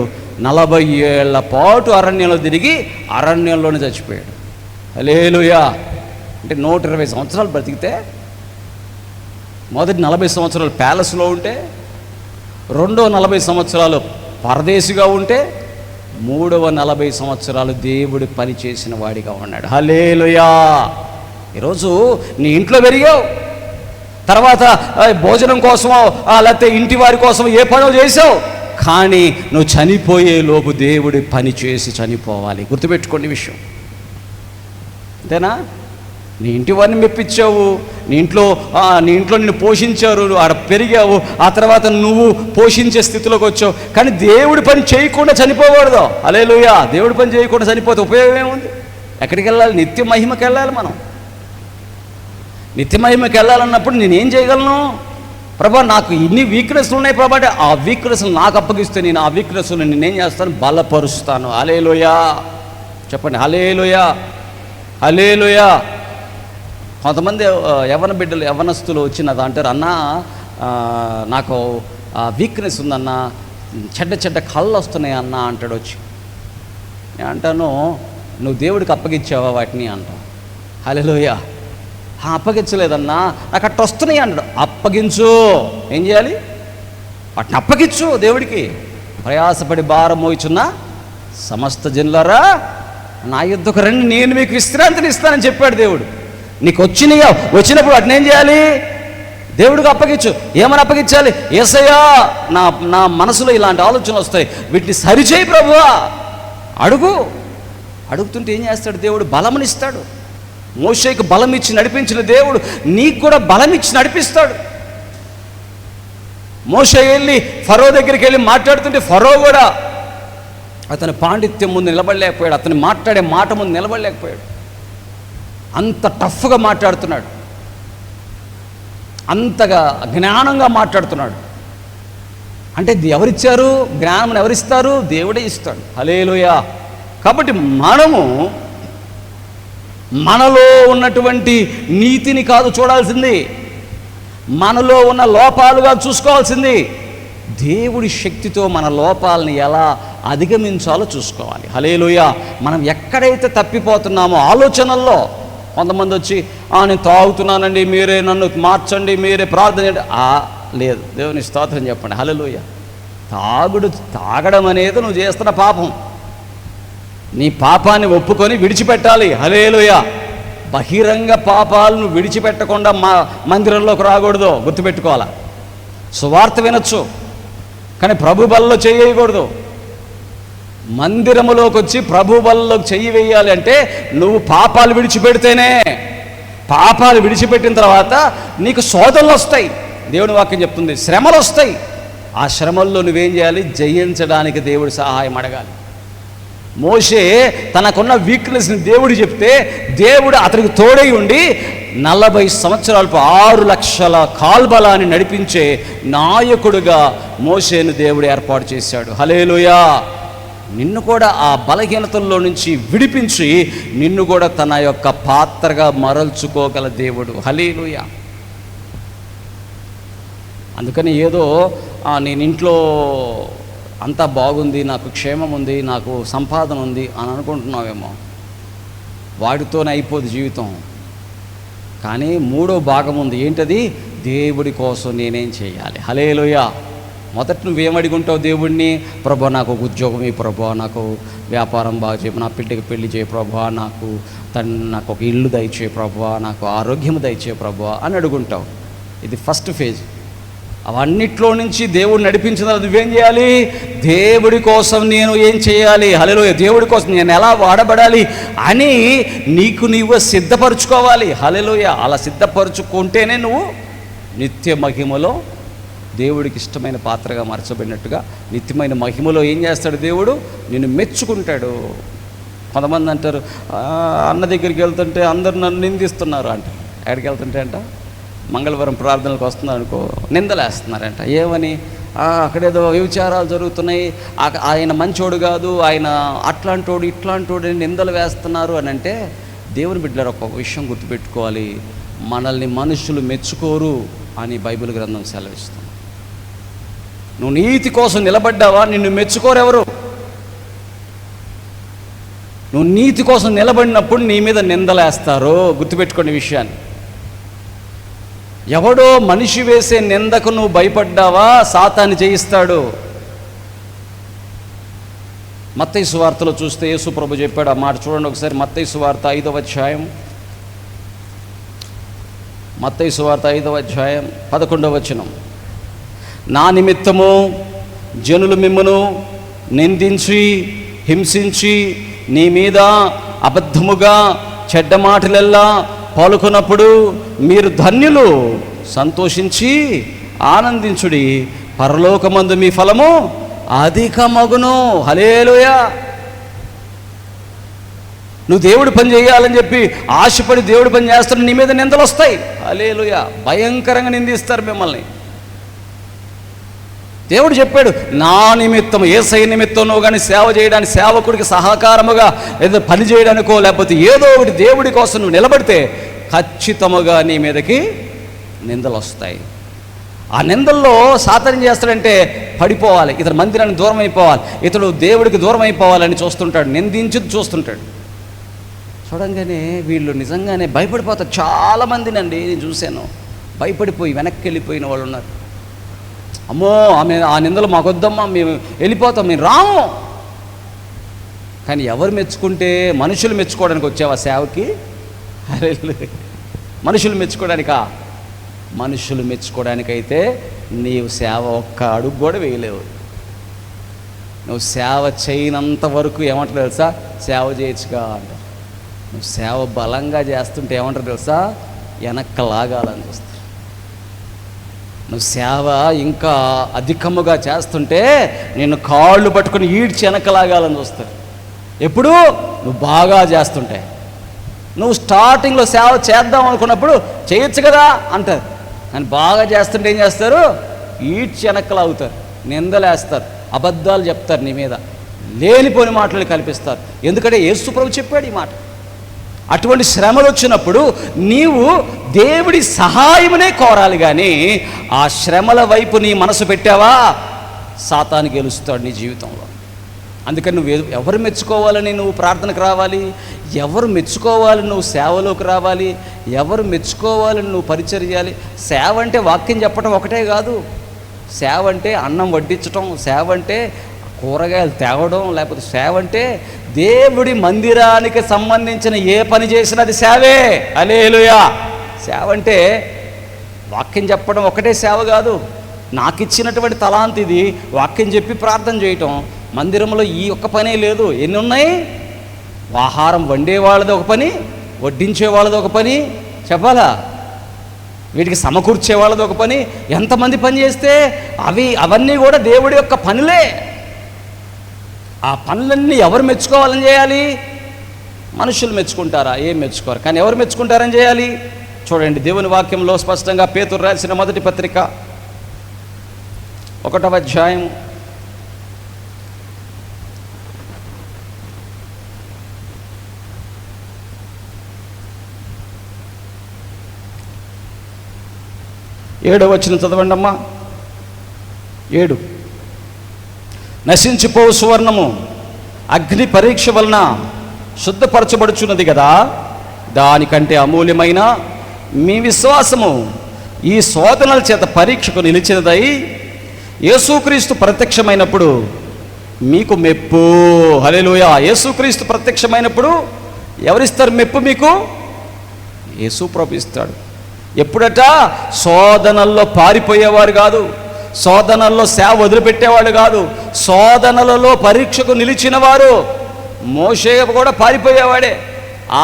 40 ఏళ్ల పాటు అరణ్యంలో తిరిగి అరణ్యంలోనే చచ్చిపోయాడు. హల్లెలూయా. అంటే 120 సంవత్సరాలు బ్రతికితే, మొదటి 40 సంవత్సరాలు ప్యాలెస్లో ఉంటే, రెండో 40 సంవత్సరాలు పరదేశిగా ఉంటే, మూడవ 40 సంవత్సరాలు దేవుడి పని చేసిన వాడిగా ఉన్నాడు. హల్లెలూయా. ఈరోజు నీ ఇంట్లో పెరిగావు, తర్వాత భోజనం కోసమో లేకపోతే ఇంటి వారి కోసం ఏ పనో చేసావు, కానీ నువ్వు చనిపోయే లోపు దేవుడి పని చేసి చనిపోవాలి. గుర్తుపెట్టుకోండి విషయం. అంతేనా? నీ ఇంటి వారిని మెప్పించావు, నీ ఇంట్లో నిన్ను పోషించారు, నువ్వు ఆడ పెరిగావు, ఆ తర్వాత నువ్వు పోషించే స్థితిలోకి వచ్చావు. కానీ దేవుడి పని చేయకుండా చనిపోకూడదు. హల్లెలూయా. దేవుడి పని చేయకుండా చనిపోతే ఉపయోగం ఏముంది? ఎక్కడికి వెళ్ళాలి? నిత్య మహిమకి వెళ్ళాలి. మనం నిత్య మహిమకి వెళ్ళాలన్నప్పుడు నేనేం చేయగలను? ప్రభా, నాకు ఇన్ని వీక్నెస్లు ఉన్నాయి ప్రభా అంటే, ఆ వీక్నెస్లు నాకు అప్పగిస్తే నేను ఆ వీక్నెస్లు నేనేం చేస్తాను? బలపరుస్తాను. హల్లెలూయా. చెప్పండి. హల్లెలూయా. హల్లెలూయా. కొంతమంది యవ్వనస్తులు వచ్చి నాతో అంటారు, అన్నా నాకు వీక్నెస్ ఉందన్న, చెడ్డ కళ్ళు వస్తున్నాయి అన్న అంటాడు వచ్చి. నేను అంటాను, నువ్వు దేవుడికి అప్పగించావా వాటిని అంటావు. హల్లెలూయా. అప్పగించలేదన్నా, నాకు అట్ట వస్తున్నాయి అంటాడు. అప్పగించు. ఏం చేయాలి? వాటిని అప్పగించు దేవుడికి. ప్రయాసపడి భారం మోయిచున్న సమస్త జనులారా నా యుద్ధకు రండి, నేను మీకు విశ్రాంతిని ఇస్తానని చెప్పాడు దేవుడు. నీకు వచ్చినప్పుడు వాటిని ఏం చేయాలి? దేవుడికి అప్పగించు. ఏమని అప్పగించాలి? యేసయ్యా, నా నా మనసులో ఇలాంటి ఆలోచనలు వస్తాయి, వీటిని సరిచేయి ప్రభువా. అడుగు. అడుగుతుంటే ఏం చేస్తాడు దేవుడు? బలమునిస్తాడు. మోషేకి బలం ఇచ్చి నడిపించిన దేవుడు నీకు కూడా బలం ఇచ్చి నడిపిస్తాడు. మోషే వెళ్ళి ఫరో దగ్గరికి వెళ్ళి మాట్లాడుతుంటే ఫరో కూడా అతని పాండిత్యం ముందు నిలబడలేకపోయాడు, అతను మాట్లాడే మాట ముందు నిలబడలేకపోయాడు. అంత టఫ్గా మాట్లాడుతున్నాడు, అంతగా జ్ఞానంగా మాట్లాడుతున్నాడు. అంటే ఎవరిచ్చారు జ్ఞానం? ఎవరిస్తారు? దేవుడే ఇస్తాడు. హల్లెలూయా. కాబట్టి మనలో ఉన్నటువంటి నీతిని కాదు చూడాల్సింది, మనలో ఉన్న లోపాలుగా చూసుకోవాల్సింది. దేవుడి శక్తితో మన లోపాలని ఎలా అధిగమించాలో చూసుకోవాలి. హల్లెలూయా. మనం ఎక్కడైతే తప్పిపోతున్నామో ఆలోచనల్లో, కొంతమంది వచ్చి నేను తాగుతున్నానండి, మీరే నన్ను మార్చండి, మీరే ప్రార్థన చేయండి. లేదు, దేవుని స్తోత్రం చెప్పండి. హల్లెలూయా. తాగడం అనేది నువ్వు చేస్తున్న పాపం. నీ పాపాన్ని ఒప్పుకొని విడిచిపెట్టాలి. హల్లెలూయా. బహిరంగ పాపాలను విడిచిపెట్టకుండా మందిరంలోకి రాకూడదు, గుర్తుపెట్టుకోవాలా. సువార్త వినొచ్చు కానీ ప్రభు బలలో చేయకూడదు. మందిరములోకి వచ్చి ప్రభు బలలో చెయ్యి వేయాలి అంటే నువ్వు పాపాలు విడిచిపెడితేనే. పాపాలు విడిచిపెట్టిన తర్వాత నీకు శోధనలు వస్తాయి. దేవుని వాక్యం చెప్తుంది, శ్రమలు వస్తాయి. ఆ శ్రమల్లో నువ్వేం చేయాలి? జయించడానికి దేవుడి సహాయం అడగాలి. మోషే తనకున్న వీక్నెస్ని దేవుడు చెప్తే దేవుడు అతనికి తోడై ఉండి 40 సంవత్సరాలు 6 లక్షల కాల్బలాన్ని నడిపించే నాయకుడుగా మోషేను దేవుడు ఏర్పాటు చేశాడు. హల్లెలూయా. నిన్ను కూడా ఆ బలహీనతల్లో నుంచి విడిపించి నిన్ను కూడా తన యొక్క పాత్రగా మరల్చుకోగల దేవుడు. హల్లెలూయా. అందుకని ఏదో నేను ఇంట్లో అంతా బాగుంది, నాకు క్షేమం ఉంది, నాకు సంపాదన ఉంది అని అనుకుంటున్నావేమో. వాటితోనే అయిపోదు జీవితం. కానీ 3వ భాగం ఉంది. ఏంటది? దేవుడి కోసం నేనేం చేయాలి. హల్లెలూయా. మొదట నువ్వేమడిగుంటావు దేవుడిని? ప్రభా నాకు ఒక ఉద్యోగం ఇవ్వు, ప్రభా నాకు వ్యాపారం బాగా చేయి, నా బిడ్డకి పెళ్లి చేయి ప్రభా, నాకు ఒక ఇల్లు దయచేయి ప్రభా, నాకు ఆరోగ్యం దయచేయి ప్రభా అని అడుగుంటావు. ఇది ఫస్ట్ ఫేజ్. అవన్నిట్లో నుంచి దేవుడు నడిపించిన నువ్వేం చేయాలి? దేవుడి కోసం నేను ఏం చేయాలి? హల్లెలూయా. దేవుడి కోసం నేను ఎలా వాడబడాలి అని నీవు సిద్ధపరచుకోవాలి. హల్లెలూయా. అలా సిద్ధపరచుకుంటేనే నువ్వు నిత్య మహిమలో దేవుడికి ఇష్టమైన పాత్రగా మార్చబడినట్టుగా నిత్యమైన మహిమలో ఏం చేస్తాడు దేవుడు? నిన్ను మెచ్చుకుంటాడు. కొంతమంది అంటారు, అన్న దగ్గరికి వెళ్తుంటే అందరు నన్ను నిందిస్తున్నారు అంట. ఎక్కడికి వెళ్తుంటే అంట, మంగళవారం ప్రార్థనలకు వస్తున్నారు అనుకో, నిందలేస్తున్నారంట. ఏమని? అక్కడేదో వ్యభిచారాలు జరుగుతున్నాయి, ఆయన మంచోడు కాదు, ఆయన అట్లాంటోడు ఇట్లాంటోడు అని నిందలు వేస్తున్నారు అని అంటే, దేవుని బిడ్డలారా ఒక విషయం గుర్తుపెట్టుకోవాలి, మనల్ని మనుషులు మెచ్చుకోరు అని బైబిల్ గ్రంథం సెలవిస్తుంది. నువ్వు నీతి కోసం నిలబడ్డావా? నిన్ను మెచ్చుకోరెవరు? నువ్వు నీతి కోసం నిలబడినప్పుడు నీ మీద నిందలేస్తారు. గుర్తుపెట్టుకోండి విషయాన్ని. ఎవడో మనిషి వేసే నిందకు నువ్వు భయపడ్డావా? సాతాను జయిస్తాడు. మత్తయి సువార్తలో చూస్తే యేసు ప్రభు చెప్పాడు ఆ మాట. చూడండి ఒకసారి, మత్తయి సువార్త 5వ అధ్యాయం, మత్తయి సువార్త 5వ అధ్యాయం 11వ వచనం. నా నిమిత్తము జనులు మిమ్మును నిందించి హింసించి నీ మీద అబద్ధముగా చెడ్డ మాటలెల్లా పలుకున్నప్పుడు మీరు ధన్యులు, సంతోషించి ఆనందించుడి, పరలోకమందు మీ ఫలము అధికమగును. హల్లెలూయా. నువ్వు దేవుడి పని చేయాలని చెప్పి ఆశపడి దేవుడి పని చేస్తున్న నీ మీద నిందలు వస్తాయి. హల్లెలూయా. భయంకరంగా నిందిస్తారు మిమ్మల్ని. దేవుడు చెప్పాడు, నా నిమిత్తం, యేసయ్య నిమిత్తం నువ్వు కానీ సేవ చేయడానికి, సేవకుడికి సహకారముగా ఏదో పని చేయడానికో లేకపోతే ఏదో ఒకటి దేవుడి కోసం నువ్వు నిలబడితే ఖచ్చితముగా నీ మీదకి నిందలు వస్తాయి. ఆ నిందల్లో సాతాను చేస్తాడంటే పడిపోవాలి, ఇతడు మందిరానికి దూరం అయిపోవాలి, ఇతడు దేవుడికి దూరం అయిపోవాలని చూస్తుంటాడు, నిందించి చూస్తుంటాడు. చూడంగానే వీళ్ళు నిజంగానే భయపడిపోతారు. చాలామందినండి నేను చూశాను, భయపడిపోయి వెనక్కి వెళ్ళిపోయిన వాళ్ళు ఉన్నారు. అమ్మో ఆ నిందలు మాకొద్దమ్మా, మేము వెళ్ళిపోతాం, మేము రాము. కానీ ఎవరు మెచ్చుకుంటే? మనుషులు మెచ్చుకోవడానికి వచ్చావా సేవకి? మనుషులు మెచ్చుకోవడానికా? మనుషులు మెచ్చుకోవడానికైతే నీవు సేవ ఒక్క అడుగు కూడా వేయలేవు. నువ్వు సేవ చేయనంత వరకు ఏమంటారు తెలుసా? సేవ చేయొచ్చుగా అంటారు. నువ్వు సేవ బలంగా చేస్తుంటే ఏమంటారు తెలుసా? వెనక్కి లాగాలని చూస్తారు. నువ్వు సేవ ఇంకా అధికముగా చేస్తుంటే నేను కాళ్ళు పట్టుకుని ఈడ్చి వెనక్కి లాగాలని చూస్తారు. ఎప్పుడు? నువ్వు బాగా చేస్తుంటే. నువ్వు స్టార్టింగ్లో సేవ చేద్దాం అనుకున్నప్పుడు చేయొచ్చు కదా అంటారు. కానీ బాగా చేస్తుంటే ఏం చేస్తారు? ఈడ్చి వెనక్కి లాగుతారు, నిందలేస్తారు, అబద్ధాలు చెప్తారు, నీ మీద లేనిపోని మాటలు కల్పిస్తారు. ఎందుకంటే యేసు ప్రభు చెప్పాడు ఈ మాట. అటువంటి శ్రమలు వచ్చినప్పుడు నీవు దేవుడి సహాయమునే కోరాలి, కానీ ఆ శ్రమల వైపు నీ మనసు పెట్టావా సాతాను గెలుస్తాడు నీ జీవితంలో. అందుకని నువ్వు ఎవరు మెచ్చుకోవాలని నువ్వు ప్రార్థనకు రావాలి, ఎవరు మెచ్చుకోవాలని నువ్వు సేవలోకి రావాలి, ఎవరు మెచ్చుకోవాలని నువ్వు పరిచర్యాలి. సేవ అంటే వాక్యం చెప్పడం ఒకటే కాదు. సేవ అంటే అన్నం వడ్డించటం, సేవ అంటే కూరగాయలు తేవడం, లేకపోతే సేవ అంటే దేవుడి మందిరానికి సంబంధించిన ఏ పని చేసినా అది సేవే. హల్లెలూయా. సేవ అంటే వాక్యం చెప్పడం ఒకటే సేవ కాదు. నాకు ఇచ్చినటువంటి తలాంత్ ఇది, వాక్యం చెప్పి ప్రార్థన చేయటం. మందిరంలో ఈ ఒక్క పనే లేదు, ఎన్ని ఉన్నాయి? ఆహారం వండే వాళ్ళది ఒక పని, వడ్డించే వాళ్ళది ఒక పని, చెప్పాలా? వీటికి సమకూర్చే వాళ్ళది ఒక పని. ఎంతమంది పని చేస్తే అవన్నీ కూడా దేవుడి యొక్క పనులే. ఆ పనులన్నీ ఎవరు మెచ్చుకోవాలని చేయాలి? మనుషులు మెచ్చుకుంటారా? ఏం మెచ్చుకోరు. కానీ ఎవరు మెచ్చుకుంటారని చేయాలి? చూడండి, దేవుని వాక్యంలో స్పష్టంగా పేతురు రాసిన మొదటి పత్రిక 1వ అధ్యాయం 7వ వచనం చదవండి అమ్మా. 7 నశించిపోవు సువర్ణము అగ్ని పరీక్ష వలన శుద్ధపరచబడుచున్నది కదా, దానికంటే అమూల్యమైన మీ విశ్వాసము ఈ శోధనల చేత పరీక్షకు నిలిచినదై యేసుక్రీస్తు ప్రత్యక్షమైనప్పుడు మీకు మెప్పు. హల్లెలూయా. యేసుక్రీస్తు ప్రత్యక్షమైనప్పుడు ఎవరిస్తారు మెప్పు? మీకు యేసు ప్రభు ఇస్తాడు. ఎప్పుడట? శోధనల్లో పారిపోయేవారు కాదు, శోధనల్లో సేవ వదిలిపెట్టేవాళ్ళు కాదు, శోధనలలో పరీక్షకు నిలిచిన వారు. మోషే కూడా పారిపోయేవాడే.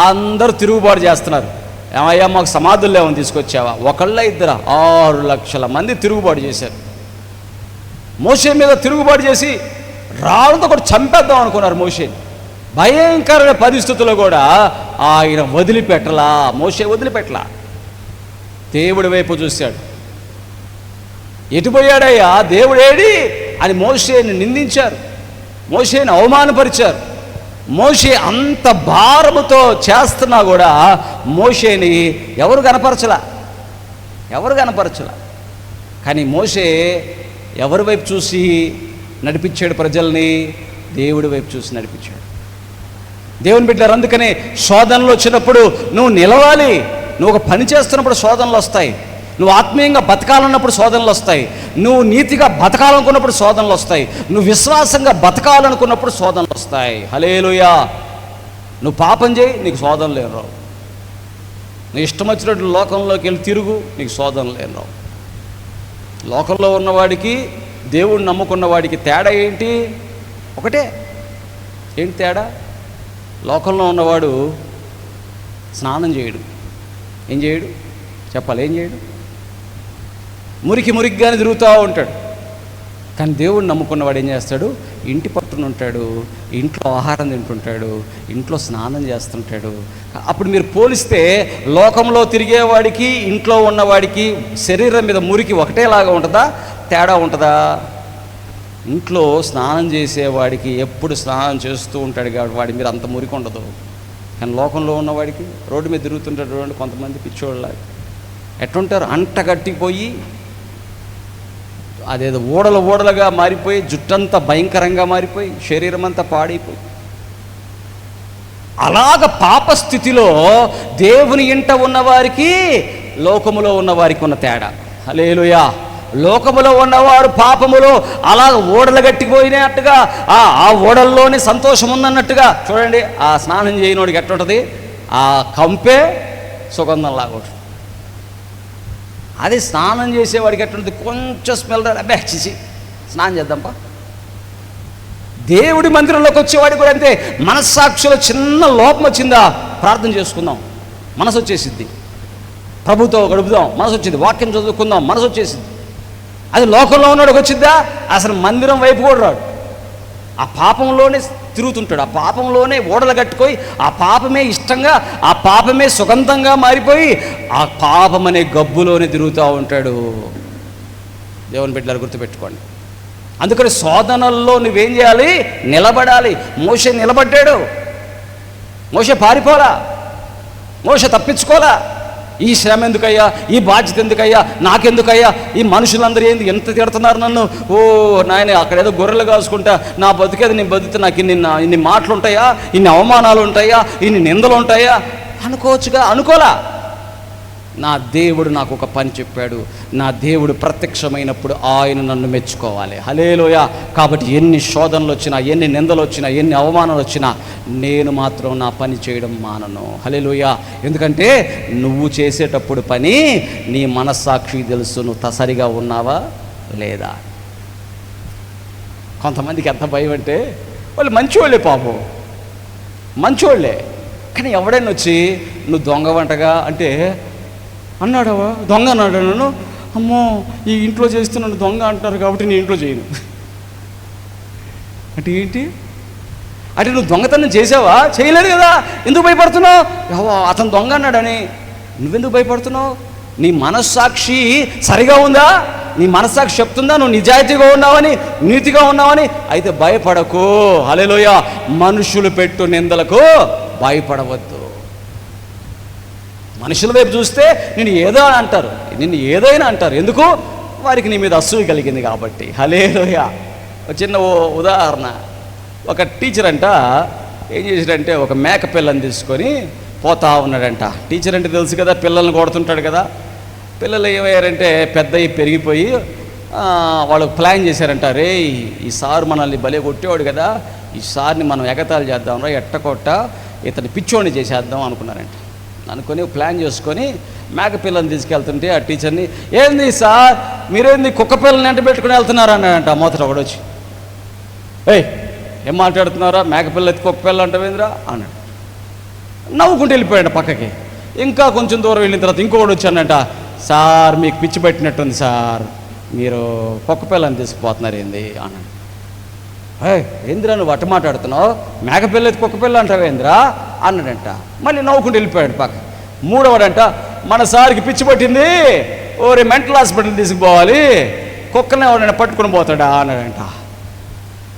అందరూ తిరుగుబాటు చేస్తున్నారు. ఏమయ్యా మాకు సమాధుల్లో ఏమని తీసుకొచ్చావా? ఒకళ్ళ ఇద్దరా? 6 లక్షల మంది తిరుగుబాటు చేశారు. మోషే మీద తిరుగుబాటు చేసి రాళ్ళతో కూడా చంపేద్దాం అనుకున్నారు మోషేని. భయంకరమైన పరిస్థితుల్లో కూడా ఆయన వదిలిపెట్టలా, మోషే వదిలిపెట్టలా. దేవుడి వైపు చూశాడు. ఎటుపోయాడయ్యా దేవుడేడి అని మోషేని నిందించారు, మోషేని అవమానపరిచారు. మోషే అంత భారముతో చేస్తున్నా కూడా మోషేని ఎవరు కనపరచలా. కానీ మోషే ఎవరి వైపు చూసి నడిపించాడు? ప్రజల్ని దేవుడి వైపు చూసి నడిపించాడు. దేవుని బిడ్డలారా, అందుకనే శోధనలు వచ్చినప్పుడు నువ్వు నిలవాలి. నువ్వు ఒక పని చేస్తున్నప్పుడు శోధనలు వస్తాయి. నువ్వు ఆత్మీయంగా బతకాలన్నప్పుడు శోధనలు వస్తాయి. నువ్వు నీతిగా బతకాలనుకున్నప్పుడు శోధనలు వస్తాయి. నువ్వు విశ్వాసంగా బతకాలనుకున్నప్పుడు శోధనలు వస్తాయి. హల్లెలూయా. నువ్వు పాపం చేయి, నీకు శోధనలు ఏం రావు. నువ్వు ఇష్టం వచ్చినట్టు లోకంలోకి వెళ్ళి తిరుగు, నీకు శోధనలు ఏం రావు. లోకంలో ఉన్నవాడికి దేవుడిని నమ్ముకున్న వాడికి తేడా ఏంటి? ఒకటే. ఏంటి తేడా? లోకంలో ఉన్నవాడు స్నానం చేయడు. ఏం చేయడు? చెప్పాలి, ఏం చేయడు? మురికిగానే తిరుగుతూ ఉంటాడు. కానీ దేవుడిని నమ్ముకున్నవాడు ఏం చేస్తాడు? ఇంటి పట్టున ఉంటాడు, ఇంట్లో ఆహారం తింటుంటాడు, ఇంట్లో స్నానం చేస్తుంటాడు. అప్పుడు మీరు పోలిస్తే లోకంలో తిరిగేవాడికి ఇంట్లో ఉన్నవాడికి శరీరం మీద మురికి ఒకటేలాగా ఉంటుందా? తేడా ఉంటుందా? ఇంట్లో స్నానం చేసేవాడికి ఎప్పుడు స్నానం చేస్తూ ఉంటాడు కాబట్టి వాడి మీద అంత మురికి ఉండదు. కానీ లోకంలో ఉన్నవాడికి రోడ్డు మీద తిరుగుతుంటాడు కొంతమంది పిచ్చోళ్ళలాగా. ఎట్లుంటారు? అంట కట్టిపోయి అదేదో ఊడలుగా మారిపోయి, జుట్టంతా భయంకరంగా మారిపోయి, శరీరం అంతా పాడైపోయి, అలాగ పాపస్థితిలో దేవుని ఇంట ఉన్నవారికి లోకములో ఉన్నవారికి ఉన్న తేడా. హల్లెలూయా. లోకములో ఉన్నవారు పాపములో అలా ఓడలు గట్టిపోయినట్టుగా ఆ ఓడల్లోనే సంతోషం ఉందన్నట్టుగా. చూడండి, ఆ స్నానం చేయనోడికి ఎట్లుంటుంది? ఆ కంపే సుగంధంలాగా ఉంటుంది. అదే స్నానం చేసేవాడికి ఎట్లుంటుంది, కొంచెం స్మెల్ అబ్బే చేసి స్నానం చేద్దాంపా. దేవుడి మందిరంలోకి వచ్చేవాడికి కూడా అంతే. మనస్సాక్షిలో చిన్న లోపం వచ్చిందా, ప్రార్థన చేసుకుందాం, మనసు వచ్చేసిద్ది. ప్రభుతో గడుపుదాం, మనసు వచ్చింది. వాక్యం చదువుకుందాం, మనసు వచ్చేసింది. అది లోకంలో ఉన్నవాడికి వచ్చిద్దా, అసలు మందిరం వైపు కూడా రాడు. ఆ పాపంలోనే తిరుగుతుంటాడు, ఆ పాపంలోనే ఓడలు కట్టుకొని, ఆ పాపమే ఇష్టంగా, ఆ పాపమే సుగంధంగా మారిపోయి ఆ పాపం అనే గబ్బులోనే తిరుగుతూ ఉంటాడు. దేవుని బిడ్డలారా గుర్తుపెట్టుకోండి. అందుకని శోధనల్లో నువ్వేం చేయాలి, నిలబడాలి. మోషే నిలబడ్డాడు, మోషే పారిపోలా, మోషే తప్పించుకోలా. ఈ శ్రమ ఎందుకయ్యా, ఈ బాధ్యత ఎందుకయ్యా, నాకెందుకయ్యా, ఈ మనుషులందరూ ఏంది ఎంత తిడుతున్నారు నన్ను, ఓ నాయన అక్కడేదో గొర్రెలు కాసుకుంటా నా బతికేది నేను బతికితే నాకు ఇన్ని మాటలు ఉంటాయా, ఇన్ని అవమానాలు ఉంటాయా, ఇన్ని నిందలు ఉంటాయా అనుకోవచ్చుగా. అనుకోలా. నా దేవుడు నాకు ఒక పని చెప్పాడు, నా దేవుడు ప్రత్యక్షమైనప్పుడు ఆయన నన్ను మెచ్చుకోవాలి. హల్లెలూయా. కాబట్టి ఎన్ని శోధనలు వచ్చినా, ఎన్ని నిందలు వచ్చినా, ఎన్ని అవమానాలు వచ్చినా నేను మాత్రం నా పని చేయడం మానను. హల్లెలూయా. ఎందుకంటే నువ్వు చేసేటప్పుడు పని నీ మనస్సాక్షికి తెలుసు, నువ్వు సరిగా ఉన్నావా లేదా. కొంతమందికి ఎంత భయం అంటే వాళ్ళు మంచివాళ్ళే, పాపం మంచివాళ్ళే, కానీ ఎవడైనా వచ్చి నువ్వు దొంగ వంటగా అంటే అన్నాడవా, దొంగ అన్నాడు నన్ను, అమ్మో ఈ ఇంట్లో చేస్తున్నాను దొంగ అంటారు కాబట్టి నేను ఇంట్లో చేయను అంటే ఏంటి అంటే నువ్వు దొంగతనం చేసావా, చేయలేదు కదా, ఎందుకు భయపడుతున్నావు, అతను దొంగ అన్నాడని నువ్వెందుకు భయపడుతున్నావు. నీ మనస్సాక్షి సరిగా ఉందా, నీ మనస్సాక్షి చెప్తుందా నువ్వు నిజాయితీగా ఉన్నావని, నీతిగా ఉన్నావని, అయితే భయపడకు. హల్లెలూయా. మనుషులు పెట్టు నిందలకు భయపడవద్దు. మనుషుల వైపు చూస్తే నిన్ను ఏదో అంటారు, నిన్ను ఏదైనా అంటారు. ఎందుకు, వారికి నీ మీద అసూయ కలిగింది కాబట్టి. హల్లెలూయా. ఒక చిన్న ఉదాహరణ, ఒక టీచర్ అంట ఏం చేశాడంటే ఒక మేక పిల్లని తీసుకొని పోతా ఉన్నాడంట. టీచర్ అంటే తెలుసు కదా, పిల్లల్ని కొడుతుంటాడు కదా. పిల్లలు ఏమయ్యారంటే పెద్దవి పెరిగిపోయి వాళ్ళు ప్లాన్ చేశారంట, రే ఈ సార్ మనల్ని భలే కొట్టేవాడు కదా, ఈ సార్ని మనం ఎగతాళి చేద్దాం రా, ఎట్టకొట్ట ఇతని పిచ్చోడిని చేసేద్దాం అనుకున్నారంట. అనుకొని ప్లాన్ చేసుకొని మేక పిల్లని తీసుకెళ్తుంటే ఆ టీచర్ని, ఏంది సార్ మీరేంది కుక్క పిల్లని ఎంట పెట్టుకుని వెళ్తున్నారు అన్నాడంట. మొదట ఒకడు వచ్చి, ఏయ్ ఏం మాట్లాడుతున్నారా, మేక పిల్ల ఎత్తి కుక్క పిల్ల అంటావేంద్రా అన్నాడు. నవ్వుకుంటూ వెళ్ళిపోయాడు పక్కకి. ఇంకా కొంచెం దూరం వెళ్ళిన తర్వాత ఇంకొకటి వచ్చానంట, సార్ మీకు పిచ్చి పెట్టినట్టుంది సార్, మీరు కుక్క పిల్లని తీసుకుపోతున్నారు ఏంది అన్నాడు. ఏంద్రా నువ్వు అట్ట మాట్లాడుతున్నావు, మేకపిల్ల ఎత్తి కుక్క పిల్ల అంటావేంద్రా అన్నాడంట. మళ్ళీ నవ్వుకుంటూ వెళ్ళిపోయాడు పక్క. మూడవడంట, మన సార్కి పిచ్చి పట్టింది, ఓరే మెంటల్ హాస్పిటల్ తీసుకుపోవాలి, కుక్కనే ఎవరైనా పట్టుకుని పోతాడా అన్నాడంట.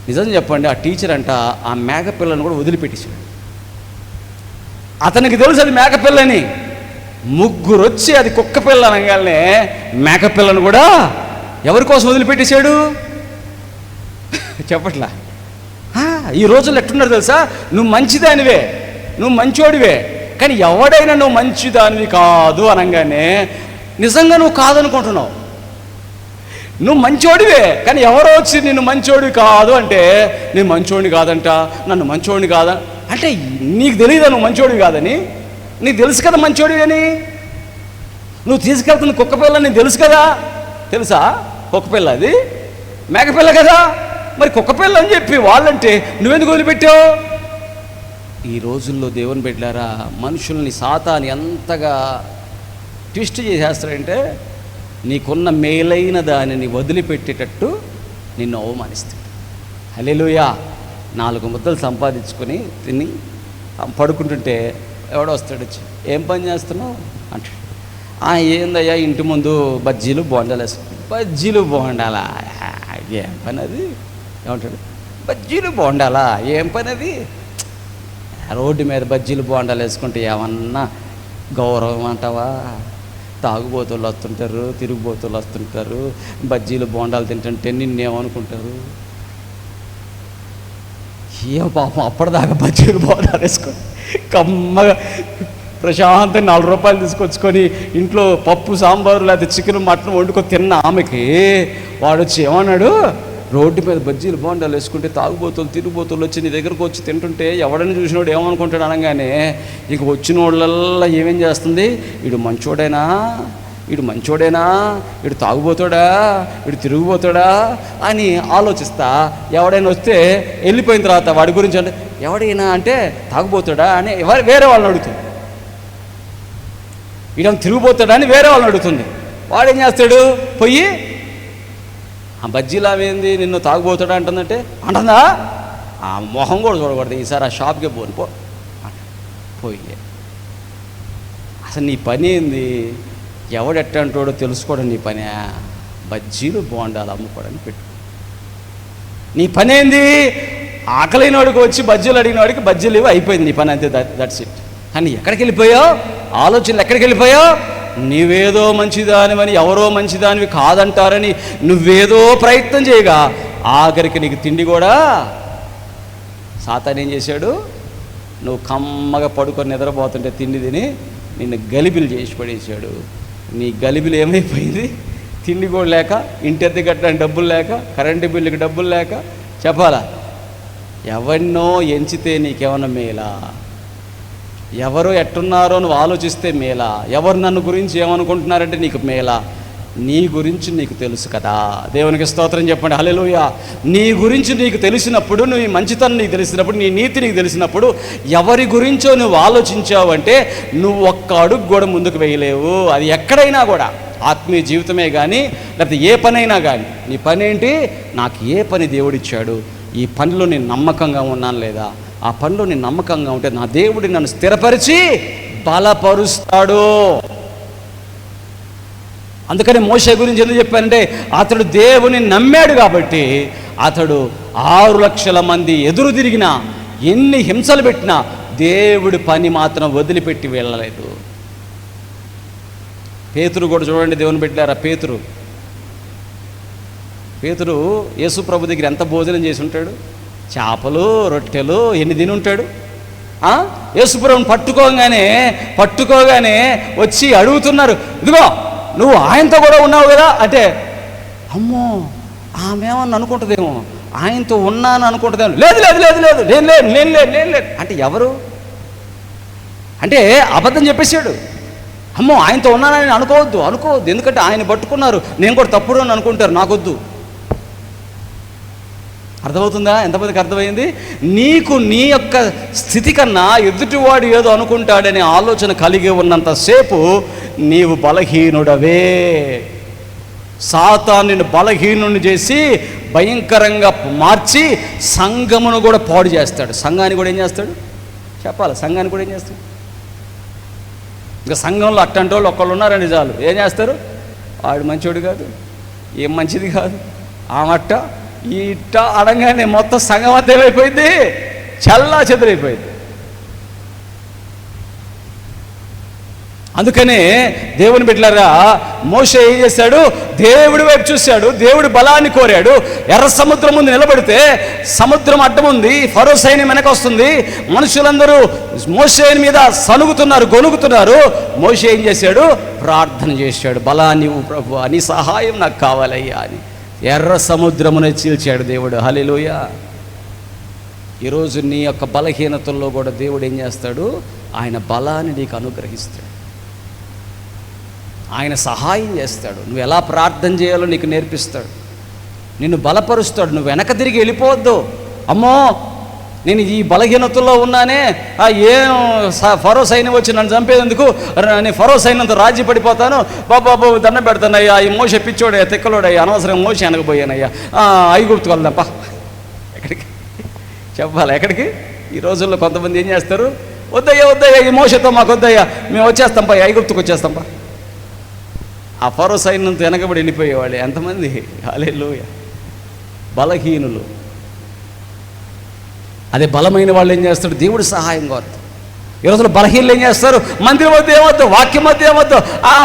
నిజం చెప్పండి, ఆ టీచర్ అంట ఆ మేకపిల్లని కూడా వదిలిపెట్టేశాడు. అతనికి తెలుసు అది మేకపిల్లని. ముగ్గురు వచ్చి అది కుక్క పిల్ల అనగానే మేకపిల్లను కూడా ఎవరి కోసం వదిలిపెట్టేశాడు చెప్పట్లా. ఈ రోజుల్లో ఎట్టున్నారు తెలుసా, నువ్వు మంచిదానివే, నువ్వు మంచోడివే, కానీ ఎవడైనా నువ్వు మంచిదానివి కాదు అనగానే నిజంగా నువ్వు కాదనుకుంటున్నావు. నువ్వు మంచోడివే, కానీ ఎవరో వచ్చి నిన్ను మంచోడివి కాదు అంటే నేను మంచోడిని కాదంట, నన్ను మంచోడిని కాదా అంటే నీకు తెలియదా నువ్వు మంచోడివి కాదని? నీకు తెలుసు కదా మంచోడివి అని. నువ్వు తీసుకెళ్తున్న కుక్క పిల్ల నీకు తెలుసు కదా, తెలుసా కుక్క పిల్ల అది మేకపిల్ల కదా, మరి కుక్కపిల్ల అని చెప్పి వాళ్ళంటే నువ్వెందుకు వదిలిపెట్టావు? ఈ రోజుల్లో దేవుని బిడ్డలారా మనుషుల్ని సాతాను ఎంతగా ట్విస్ట్ చేసేస్తాడంటే నీకున్న మేలైన దానిని వదిలిపెట్టేటట్టు నిన్ను అవమానిస్తాడు. హల్లెలూయా. 4 ముద్దలు సంపాదించుకొని తిని పడుకుంటుంటే ఎవడో వస్తాడు వచ్చి, ఏం పని చేస్తున్నావు అంటాడు. ఏందయ్యా ఇంటి ముందు బజ్జీలు బోండాలు వేసుకుంటాడు. బజ్జీలు బోండాలా, ఏం పని అది ఏమంటాడు, బజ్జీలు బోండాలా ఏం పని అది, రోడ్డు మీద బజ్జీలు బోండాలు వేసుకుంటే ఏమన్నా గౌరవం అంటావా? తాగుబోతులు వస్తుంటారు, తిరుగుబోతులు వస్తుంటారు, బజ్జీలు బోండాలు తింటుంటే నిన్నేమనుకుంటారు? ఏం పాపం అప్పటిదాకా బజ్జీలు బోండాలు వేసుకొని కమ్మగా ప్రశాంతంగా 4 రూపాయలు తీసుకొచ్చుకొని ఇంట్లో పప్పు సాంబారు లేకపోతే చికెన్ మటన్ వండుకొని తిన్న ఆమెకి వాడు వచ్చి ఏమన్నాడు, రోడ్డు మీద బజ్జీలు బోండాలు వేసుకుంటే తాగుబోతులు తిరుగుబోతులు వచ్చి నీ దగ్గరకు వచ్చి తింటుంటే ఎవడని చూసినోడు ఏమనుకుంటాడు అనగానే ఇంక వచ్చిన వాళ్ళల్లా ఏమేం చేస్తుంది, వీడు మంచోడైనా వీడు మంచోడేనా, వీడు తాగుబోతాడా, వీడు తిరిగిపోతాడా అని ఆలోచిస్తా ఎవడైనా వస్తే వెళ్ళిపోయిన తర్వాత వాడి గురించి అంటే ఎవడైనా అంటే తాగుబోతాడా అని వేరే వాళ్ళని అడుగుతుంది. వీడని తిరిగిపోతాడా అని వేరే వాళ్ళని అడుగుతుంది. వాడేం చేస్తాడు, పోయి ఆ బజ్జీలావేంది నిన్ను తాగుబోతాడా అంటుందంటే అంటుందా, ఆ మొహం కూడా చూడకూడదు, ఈసారి ఆ షాప్కే పోను పోయి. అసలు నీ పని ఏంది, ఎవడెట్టంటాడో తెలుసుకోవడం నీ పనే. బజ్జీలు బోండాలు అమ్ముకోవడానికి పెట్టు. నీ పని ఏంది, ఆకలిన వాడికి వచ్చి బజ్జీలు అడిగిన వాడికి బజ్జీలు ఇవి, అయిపోయింది నీ పని, అంతే, దట్స్ ఇట్. కానీ ఎక్కడికి వెళ్ళిపోయావు, ఆలోచనలు ఎక్కడికి వెళ్ళిపోయావు? నీవేదో మంచిదానివని, ఎవరో మంచిదానివి కాదంటారని నువ్వేదో ప్రయత్నం చేయగా ఆఖరికి నీకు తిండి కూడా సాతాను ఏం చేశాడు, నువ్వు కమ్మగా పడుకొని నిద్రపోతుంటే తిండి తిని నిన్ను గలిబిలు చేసి పడేసాడు. నీ గలిబిలు ఏమైపోయింది, తిండి కూడా లేక, ఇంటి అద్దె కట్టడానికి డబ్బులు లేక, కరెంటు బిల్లుకి డబ్బులు లేక, చెప్పాలా? ఎవరినో ఎంచితే నీకేమన్నా మేలా, ఎవరో ఎట్టున్నారో నువ్వు ఆలోచిస్తే మేలా, ఎవరు నన్ను గురించి ఏమనుకుంటున్నారంటే నీకు మేలా? నీ గురించి నీకు తెలుసు కదా. దేవునికి స్తోత్రం చెప్పండి, హల్లెలూయా. నీ గురించి నీకు తెలిసినప్పుడు, నువ్వు మంచితనం నీకు తెలిసినప్పుడు, నీ నీతి నీకు తెలిసినప్పుడు, ఎవరి గురించో నువ్వు ఆలోచించావు అంటే నువ్వు ఒక్క అడుగు కూడా ముందుకు వేయలేవు. అది ఎక్కడైనా కూడా, ఆత్మీయ జీవితమే కానీ లేకపోతే ఏ పనైనా కానీ, నీ పని ఏంటి, నాకు ఏ పని దేవుడిచ్చాడు, ఈ పనిలో నేను నమ్మకంగా ఉన్నాను లేదా, ఆ పనిలో నేను నమ్మకంగా ఉంటే నా దేవుడు నన్ను స్థిరపరిచి బలపరుస్తాడు. అందుకని మోషే గురించి ఎందుకు చెప్పానంటే, అతడు దేవుని నమ్మాడు కాబట్టి అతడు 6 లక్షల మంది ఎదురు తిరిగినా, ఎన్ని హింసలు పెట్టినా దేవుడి పని మాత్రం వదిలిపెట్టి వెళ్ళలేదు. పేతురు కూడా చూడండి, దేవుని పెట్టారా. పేతురు యేసు ప్రభు దగ్గర ఎంత భోజనం చేసి ఉంటాడు, చేపలు రొట్టెలు ఎన్ని తిని ఉంటాడు. యేసు ప్రభుని పట్టుకోగానే వచ్చి అడుగుతున్నారు, ఇదిగో నువ్వు ఆయనతో కూడా ఉన్నావు కదా అంటే, అమ్మో ఆమెమని అనుకుంటుందేమో, ఆయనతో ఉన్నాను అనుకుంటుందేమో. లేదు లేదు లేదు లేదు నేను లేదు నేను లేదు నేను లేదు అంటే ఎవరు అంటే అబద్ధం చెప్పేశాడు. అమ్మో ఆయనతో ఉన్నానని అనుకోవద్దు, ఎందుకంటే ఆయన పట్టుకున్నారు, నేను కూడా తప్పుడు అని అనుకుంటారు, నాకొద్దు. అర్థమవుతుందా? ఎంతమందికి అర్థమైంది? నీకు నీ యొక్క స్థితి కన్నా ఎదుటివాడు ఏదో అనుకుంటాడనే ఆలోచన కలిగి ఉన్నంతసేపు నీవు బలహీనుడవే. సాతాను నిన్ను బలహీనుని చేసి భయంకరంగా మార్చి సంఘమును కూడా పాడు చేస్తాడు. సంఘాన్ని కూడా ఏం చేస్తాడు చెప్పాలి, సంఘాన్ని కూడా ఏం చేస్తాడు? ఇంకా సంఘంలో అట్టంటి వాళ్ళు ఒక్కళ్ళు ఉన్నారండి చాలు, ఏం చేస్తారు, వాడు మంచోడు కాదు, ఏం మంచిది కాదు, ఆమట్ట ఈ ఇట్ట అనగానే మొత్తం సంఘం అంతా ఏమైపోయింది, చల్లా చెదరైపోయింది. అందుకనే దేవుని బిడ్డలారా, మోషే ఏం చేశాడు, దేవుడి వైపు చూశాడు, దేవుడి బలాన్ని కోరాడు. ఎర్ర సముద్రం ముందు నిలబడితే సముద్రం అడ్డముంది, ఫరో సైన్యం వెనక వస్తుంది, మనుషులందరూ మోషే మీద సనుగుతున్నారు, గొనుగుతున్నారు. మోషే ఏం చేశాడు, ప్రార్థన చేశాడు, బలాన్ని ప్రభు నీ సహాయం నాకు కావాలయ్యా అని. ఎర్ర సముద్రమునే చీల్చాడు దేవుడు. హల్లెలూయా. ఈరోజు నీ యొక్క బలహీనతల్లో కూడా దేవుడు ఏం చేస్తాడు, ఆయన బలాన్ని నీకు అనుగ్రహిస్తాడు, ఆయన సహాయం చేస్తాడు. నువ్వు ఎలా ప్రార్థన చేయాలో నీకు నేర్పిస్తాడు, నిన్ను బలపరుస్తాడు. నువ్వు వెనక తిరిగి వెళ్ళిపోవద్దు. అమ్మో నేను ఈ బలహీనతల్లో ఉన్నానే, ఏం ఫరో సైన్యం వచ్చి నన్ను చంపేందుకు, నేను ఫరో సైన్యంతో రాజీ పడిపోతాను, బాబు దండం పెడతానయ్యా, ఈ మోసే పిచ్చోడయ్యా, తెక్కలోడయ్యా, అనవసరం మోసే వెనకపోయానయ్యా, ఐగుప్తుకు వెళ్దాంపా. ఎక్కడికి చెప్పాలి, ఎక్కడికి? ఈ రోజుల్లో కొంతమంది ఏం చేస్తారు, వద్దయ్యా ఈ మోసతో మాకు వద్దయ్యా, మేము వచ్చేస్తాంపా, ఐగుప్తుకు వచ్చేస్తాంపా. ఆ ఫరో సైన్యంతో వెనకబడి వెళ్ళిపోయేవాళ్ళు ఎంతమంది. హల్లెలూయా. బలహీనులు. అదే బలమైన వాళ్ళు ఏం చేస్తారు, దేవుడి సహాయం కోరుతారు. ఈ రోజుల్లో బలహీనలు ఏం చేస్తారు, మందిరం వద్దు ఏమొద్దు, వాక్యం వద్దు ఏమొద్దు,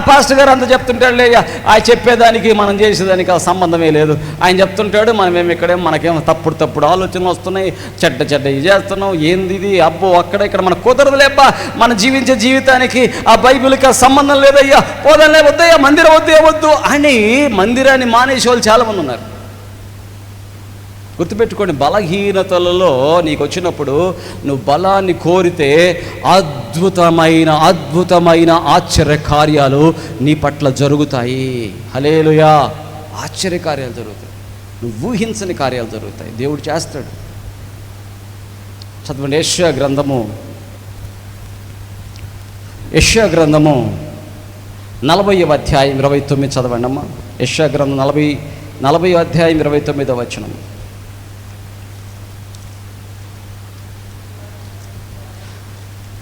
పాస్టర్ గారు అంతా చెప్తుంటాడు లేయ్యా, ఆయన చెప్పేదానికి మనం చేసేదానికి ఆ సంబంధమే లేదు, ఆయన చెప్తుంటాడు, మనమేమి ఇక్కడేమో మనకేమో తప్పుడు ఆలోచనలు వస్తున్నాయి, చెడ్డ చేస్తున్నాం, ఏంది ఇది, అబ్బో ఇక్కడ మనకు కుదరదు లేబ్బా, మన జీవించే జీవితానికి ఆ బైబిల్కి ఆ సంబంధం లేదయ్యా, పోదాలే వద్దయ్యా, మందిరం వద్దు ఏమొద్దు అని మందిరాన్ని మానేసే వాళ్ళు చాలామంది ఉన్నారు. గుర్తుపెట్టుకోండి, బలహీనతలలో నీకు వచ్చినప్పుడు నువ్వు బలాన్ని కోరితే అద్భుతమైన అద్భుతమైన ఆశ్చర్య కార్యాలు నీ పట్ల జరుగుతాయి. హల్లెలూయా. ఆశ్చర్య కార్యాలు జరుగుతాయి, నువ్వు ఊహించని కార్యాలు జరుగుతాయి, దేవుడు చేస్తాడు. చదవండి యెషయా గ్రంథము 40వ అధ్యాయం 29 చదవండి అమ్మా. యెషయా గ్రంథం 40వ అధ్యాయం 29వ వచనం.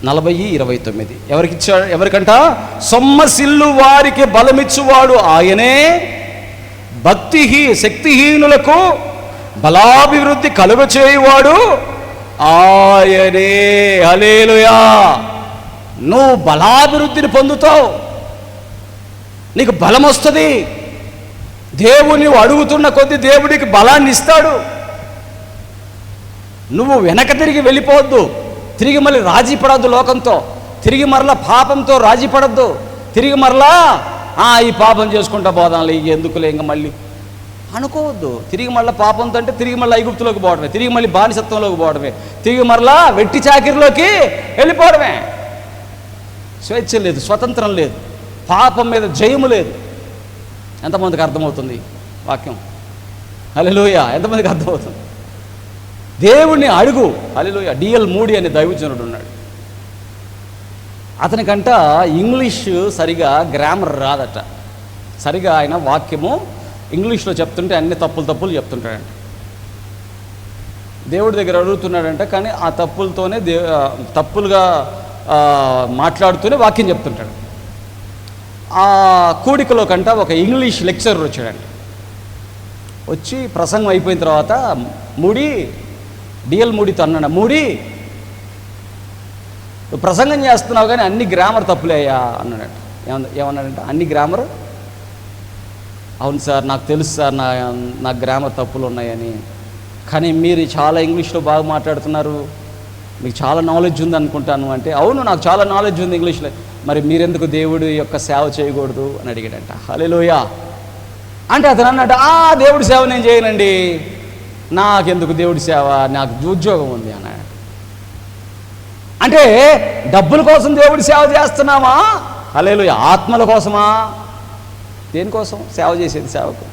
40:29. ఎవరికంట? సొమ్మసిల్లు వారికి బలమిచ్చువాడు ఆయనే, శక్తిహీనులకు బలాభివృద్ధి కలుగచేయువాడు ఆయనే. హల్లెలూయా. నువ్వు బలాభివృద్ధిని పొందుతావు, నీకు బలం వస్తుంది. దేవుని అడుగుతున్న కొద్దీ దేవుడికి బలాన్ని ఇస్తాడు. నువ్వు వెనక తిరిగి వెళ్ళిపోవద్దు, తిరిగి మళ్ళీ రాజీ పడద్దు లోకంతో, తిరిగి మరలా పాపంతో రాజీ పడద్దు, తిరిగి మరలా ఈ పాపం చేసుకుంటా పోదాంలే ఎందుకులే ఇంకా మళ్ళీ అనుకోవద్దు. తిరిగి మళ్ళీ పాపంతో అంటే తిరిగి మళ్ళీ ఐగుప్తులోకి పోవడమే, తిరిగి మళ్ళీ బానిసత్వంలోకి పోవడమే, తిరిగి మరలా వెట్టి చాకిరిలోకి వెళ్ళిపోవడమే. స్వేచ్ఛ లేదు, స్వతంత్రం లేదు, పాపం మీద జయము లేదు. ఎంతమందికి అర్థమవుతుంది వాక్యం? హల్లెలూయా. ఎంతమందికి అర్థమవుతుంది? దేవుణ్ణి అడుగు. హల్లెలూయా. డిఎల్ మూడీ అనే దైవజనుడు ఉన్నాడు. అతనికంట ఇంగ్లీష్ సరిగా గ్రామర్ రాదట. సరిగా ఆయన వాక్యము ఇంగ్లీష్లో చెప్తుంటే అన్ని తప్పులు చెప్తుంటాడంట. దేవుడి దగ్గర అడుగుతున్నాడంట, కానీ ఆ తప్పులతోనే తప్పులుగా మాట్లాడుతూనే వాక్యం చెప్తుంటాడు. ఆ కూడికలో కంట ఒక ఇంగ్లీష్ లెక్చరర్ వచ్చాడంట. వచ్చి ప్రసంగం అయిపోయిన తర్వాత డిఎల్ మూడీతో అన్నాడు, మూడీ నువ్వు ప్రసంగం చేస్తున్నావు కానీ అన్ని గ్రామర్ తప్పులేయ్యా అన్నాడంట. ఏమన్నాడంట? అన్ని గ్రామర్? అవును సార్, నాకు తెలుసు సార్, నా గ్రామర్ తప్పులు ఉన్నాయని. కానీ మీరు చాలా ఇంగ్లీష్లో బాగా మాట్లాడుతున్నారు, మీకు చాలా నాలెడ్జ్ ఉంది అనుకుంటాను అంటే, అవును నాకు చాలా నాలెడ్జ్ ఉంది ఇంగ్లీష్లో. మరి మీరెందుకు దేవుడి యొక్క సేవ చేయకూడదు అని అడిగాడంట. హల్లెలూయా. అంటే అతను అన్నట్టు, దేవుడి సేవ నేను చేయనండి, నాకెందుకు దేవుడి సేవ, నాకు ఉద్యోగం ఉంది అన్నాడు. అంటే డబ్బుల కోసం దేవుడి సేవ చేస్తున్నామా? హల్లెలూయా. ఆత్మల కోసమా? దేనికోసం సేవ చేసేది? సేవకు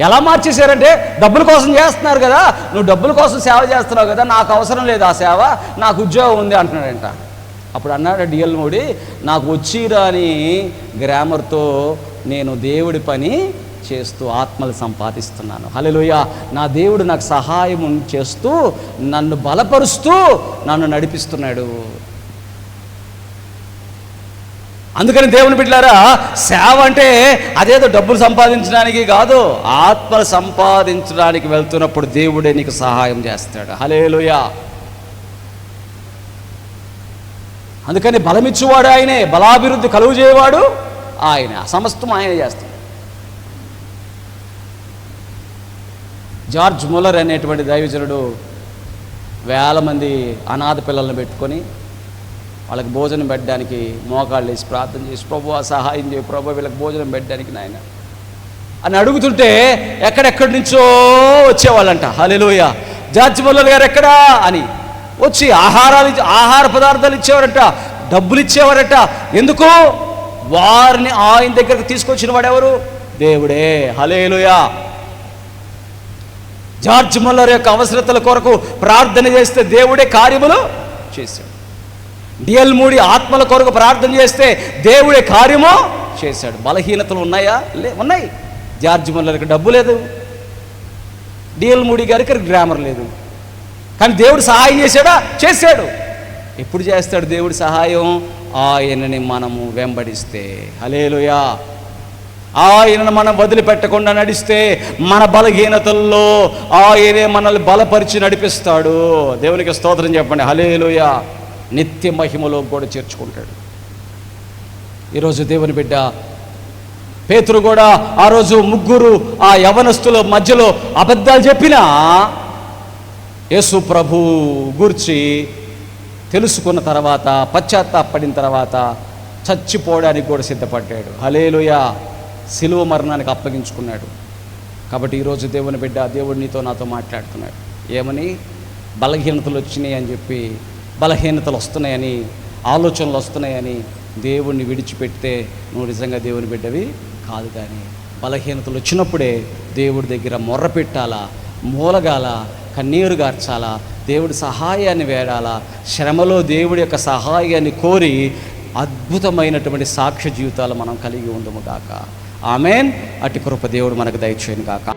ఎలా మార్చేశారంటే, డబ్బుల కోసం చేస్తున్నారు కదా, నువ్వు డబ్బుల కోసం సేవ చేస్తున్నావు కదా, నాకు అవసరం లేదు ఆ సేవ, నాకు ఉద్యోగం ఉంది అంటున్నాడంట. అప్పుడు అన్నాడు డిఎల్ మూడీ, నాకు వచ్చిరాని గ్రామర్తో నేను దేవుడి పని చేస్తూ ఆత్మలు సంపాదిస్తున్నాను. హల్లెలూయా. నా దేవుడు నాకు సహాయం చేస్తూ, నన్ను బలపరుస్తూ, నన్ను నడిపిస్తున్నాడు. అందుకని దేవుని బిడ్డలారా, సేవ అంటే అదేదో డబ్బులు సంపాదించడానికి కాదు, ఆత్మలు సంపాదించడానికి వెళ్తున్నప్పుడు దేవుడే నీకు సహాయం చేస్తాడు. హల్లెలూయా. అందుకని బలమిచ్చువాడు ఆయనే, బలాభివృద్ధి కలుగు చేయవాడు ఆయన, సమస్తం ఆయన చేస్తాడు. జార్జ్ ముల్లర్ అనేటువంటి దైవజనుడు వేల మంది అనాథ పిల్లల్ని పెట్టుకొని వాళ్ళకి భోజనం పెట్టడానికి మోకాళ్ళు వేసి ప్రార్థన చేసి, ప్రభువా సహాయం చేయ, ప్రభు వీళ్ళకి భోజనం పెట్టడానికి నాయన అని అడుగుతుంటే ఎక్కడెక్కడి నుంచో వచ్చేవాళ్ళంట. హల్లెలూయా. జార్జ్ ముల్లర్ గారు ఎక్కడా అని వచ్చి ఆహార పదార్థాలు ఇచ్చేవారట, డబ్బులు ఇచ్చేవారట. ఎందుకు? వారిని ఆయన దగ్గరకు తీసుకొచ్చిన వాడెవరు? దేవుడే. హల్లెలూయా. జార్జ్ ముల్లర్ యొక్క అవసరతల కొరకు ప్రార్థన చేస్తే దేవుడే కార్యములు చేశాడు. డిఎల్ మూడీ ఆత్మల కొరకు ప్రార్థన చేస్తే దేవుడే కార్యము చేశాడు. బలహీనతలు ఉన్నాయా? ఉన్నాయి. జార్జ్ ముల్లర్కి డబ్బు లేదు, డిఎల్ మూడీ గారికి గ్రామర్ లేదు, కానీ దేవుడు సహాయం చేశాడా? చేశాడు. ఎప్పుడు చేస్తాడు దేవుడి సహాయం? ఆయనని మనము వెంబడిస్తే. హల్లెలూయా. ఆయనను మనం వదిలిపెట్టకుండా నడిస్తే మన బలహీనతల్లో ఆయనే మనల్ని బలపరిచి నడిపిస్తాడు. దేవునికి స్తోత్రం చెప్పండి. హల్లెలూయా. నిత్య మహిమలో కూడా చేర్చుకుంటాడు. ఈరోజు దేవుని బిడ్డ పేతురు కూడా ఆ రోజు ముగ్గురు ఆ యవనస్తుల మధ్యలో అబద్ధాలు చెప్పినా యేసు ప్రభు గురించి తెలుసుకున్న తర్వాత, పశ్చాత్తాపడిన తర్వాత చచ్చిపోవడానికి కూడా సిద్ధపడ్డాడు. హల్లెలూయా. సిలువ మరణానికి అప్పగించుకున్నాడు. కాబట్టి ఈరోజు దేవుని బిడ్డ, దేవుడు నీతో నాతో మాట్లాడుతున్నాడు. ఏమని? బలహీనతలు వచ్చినాయి అని చెప్పి, బలహీనతలు వస్తున్నాయని, ఆలోచనలు వస్తున్నాయని దేవుణ్ణి విడిచిపెడితే నువ్వు నిజంగా దేవుని బిడ్డవి కాదు. కానీ బలహీనతలు వచ్చినప్పుడే దేవుడి దగ్గర మొర్ర పెట్టాలా, మూలగాల, కన్నీరు గార్చాలా, దేవుడి సహాయాన్ని వేడాలా, శ్రమలో దేవుడి యొక్క సహాయాన్ని కోరి అద్భుతమైనటువంటి సాక్ష్య జీవితాలు మనం కలిగి ఉందము గాక. ఆమేన్. అట్టి కృప దేవుడు మనకు దయచేయను గాక.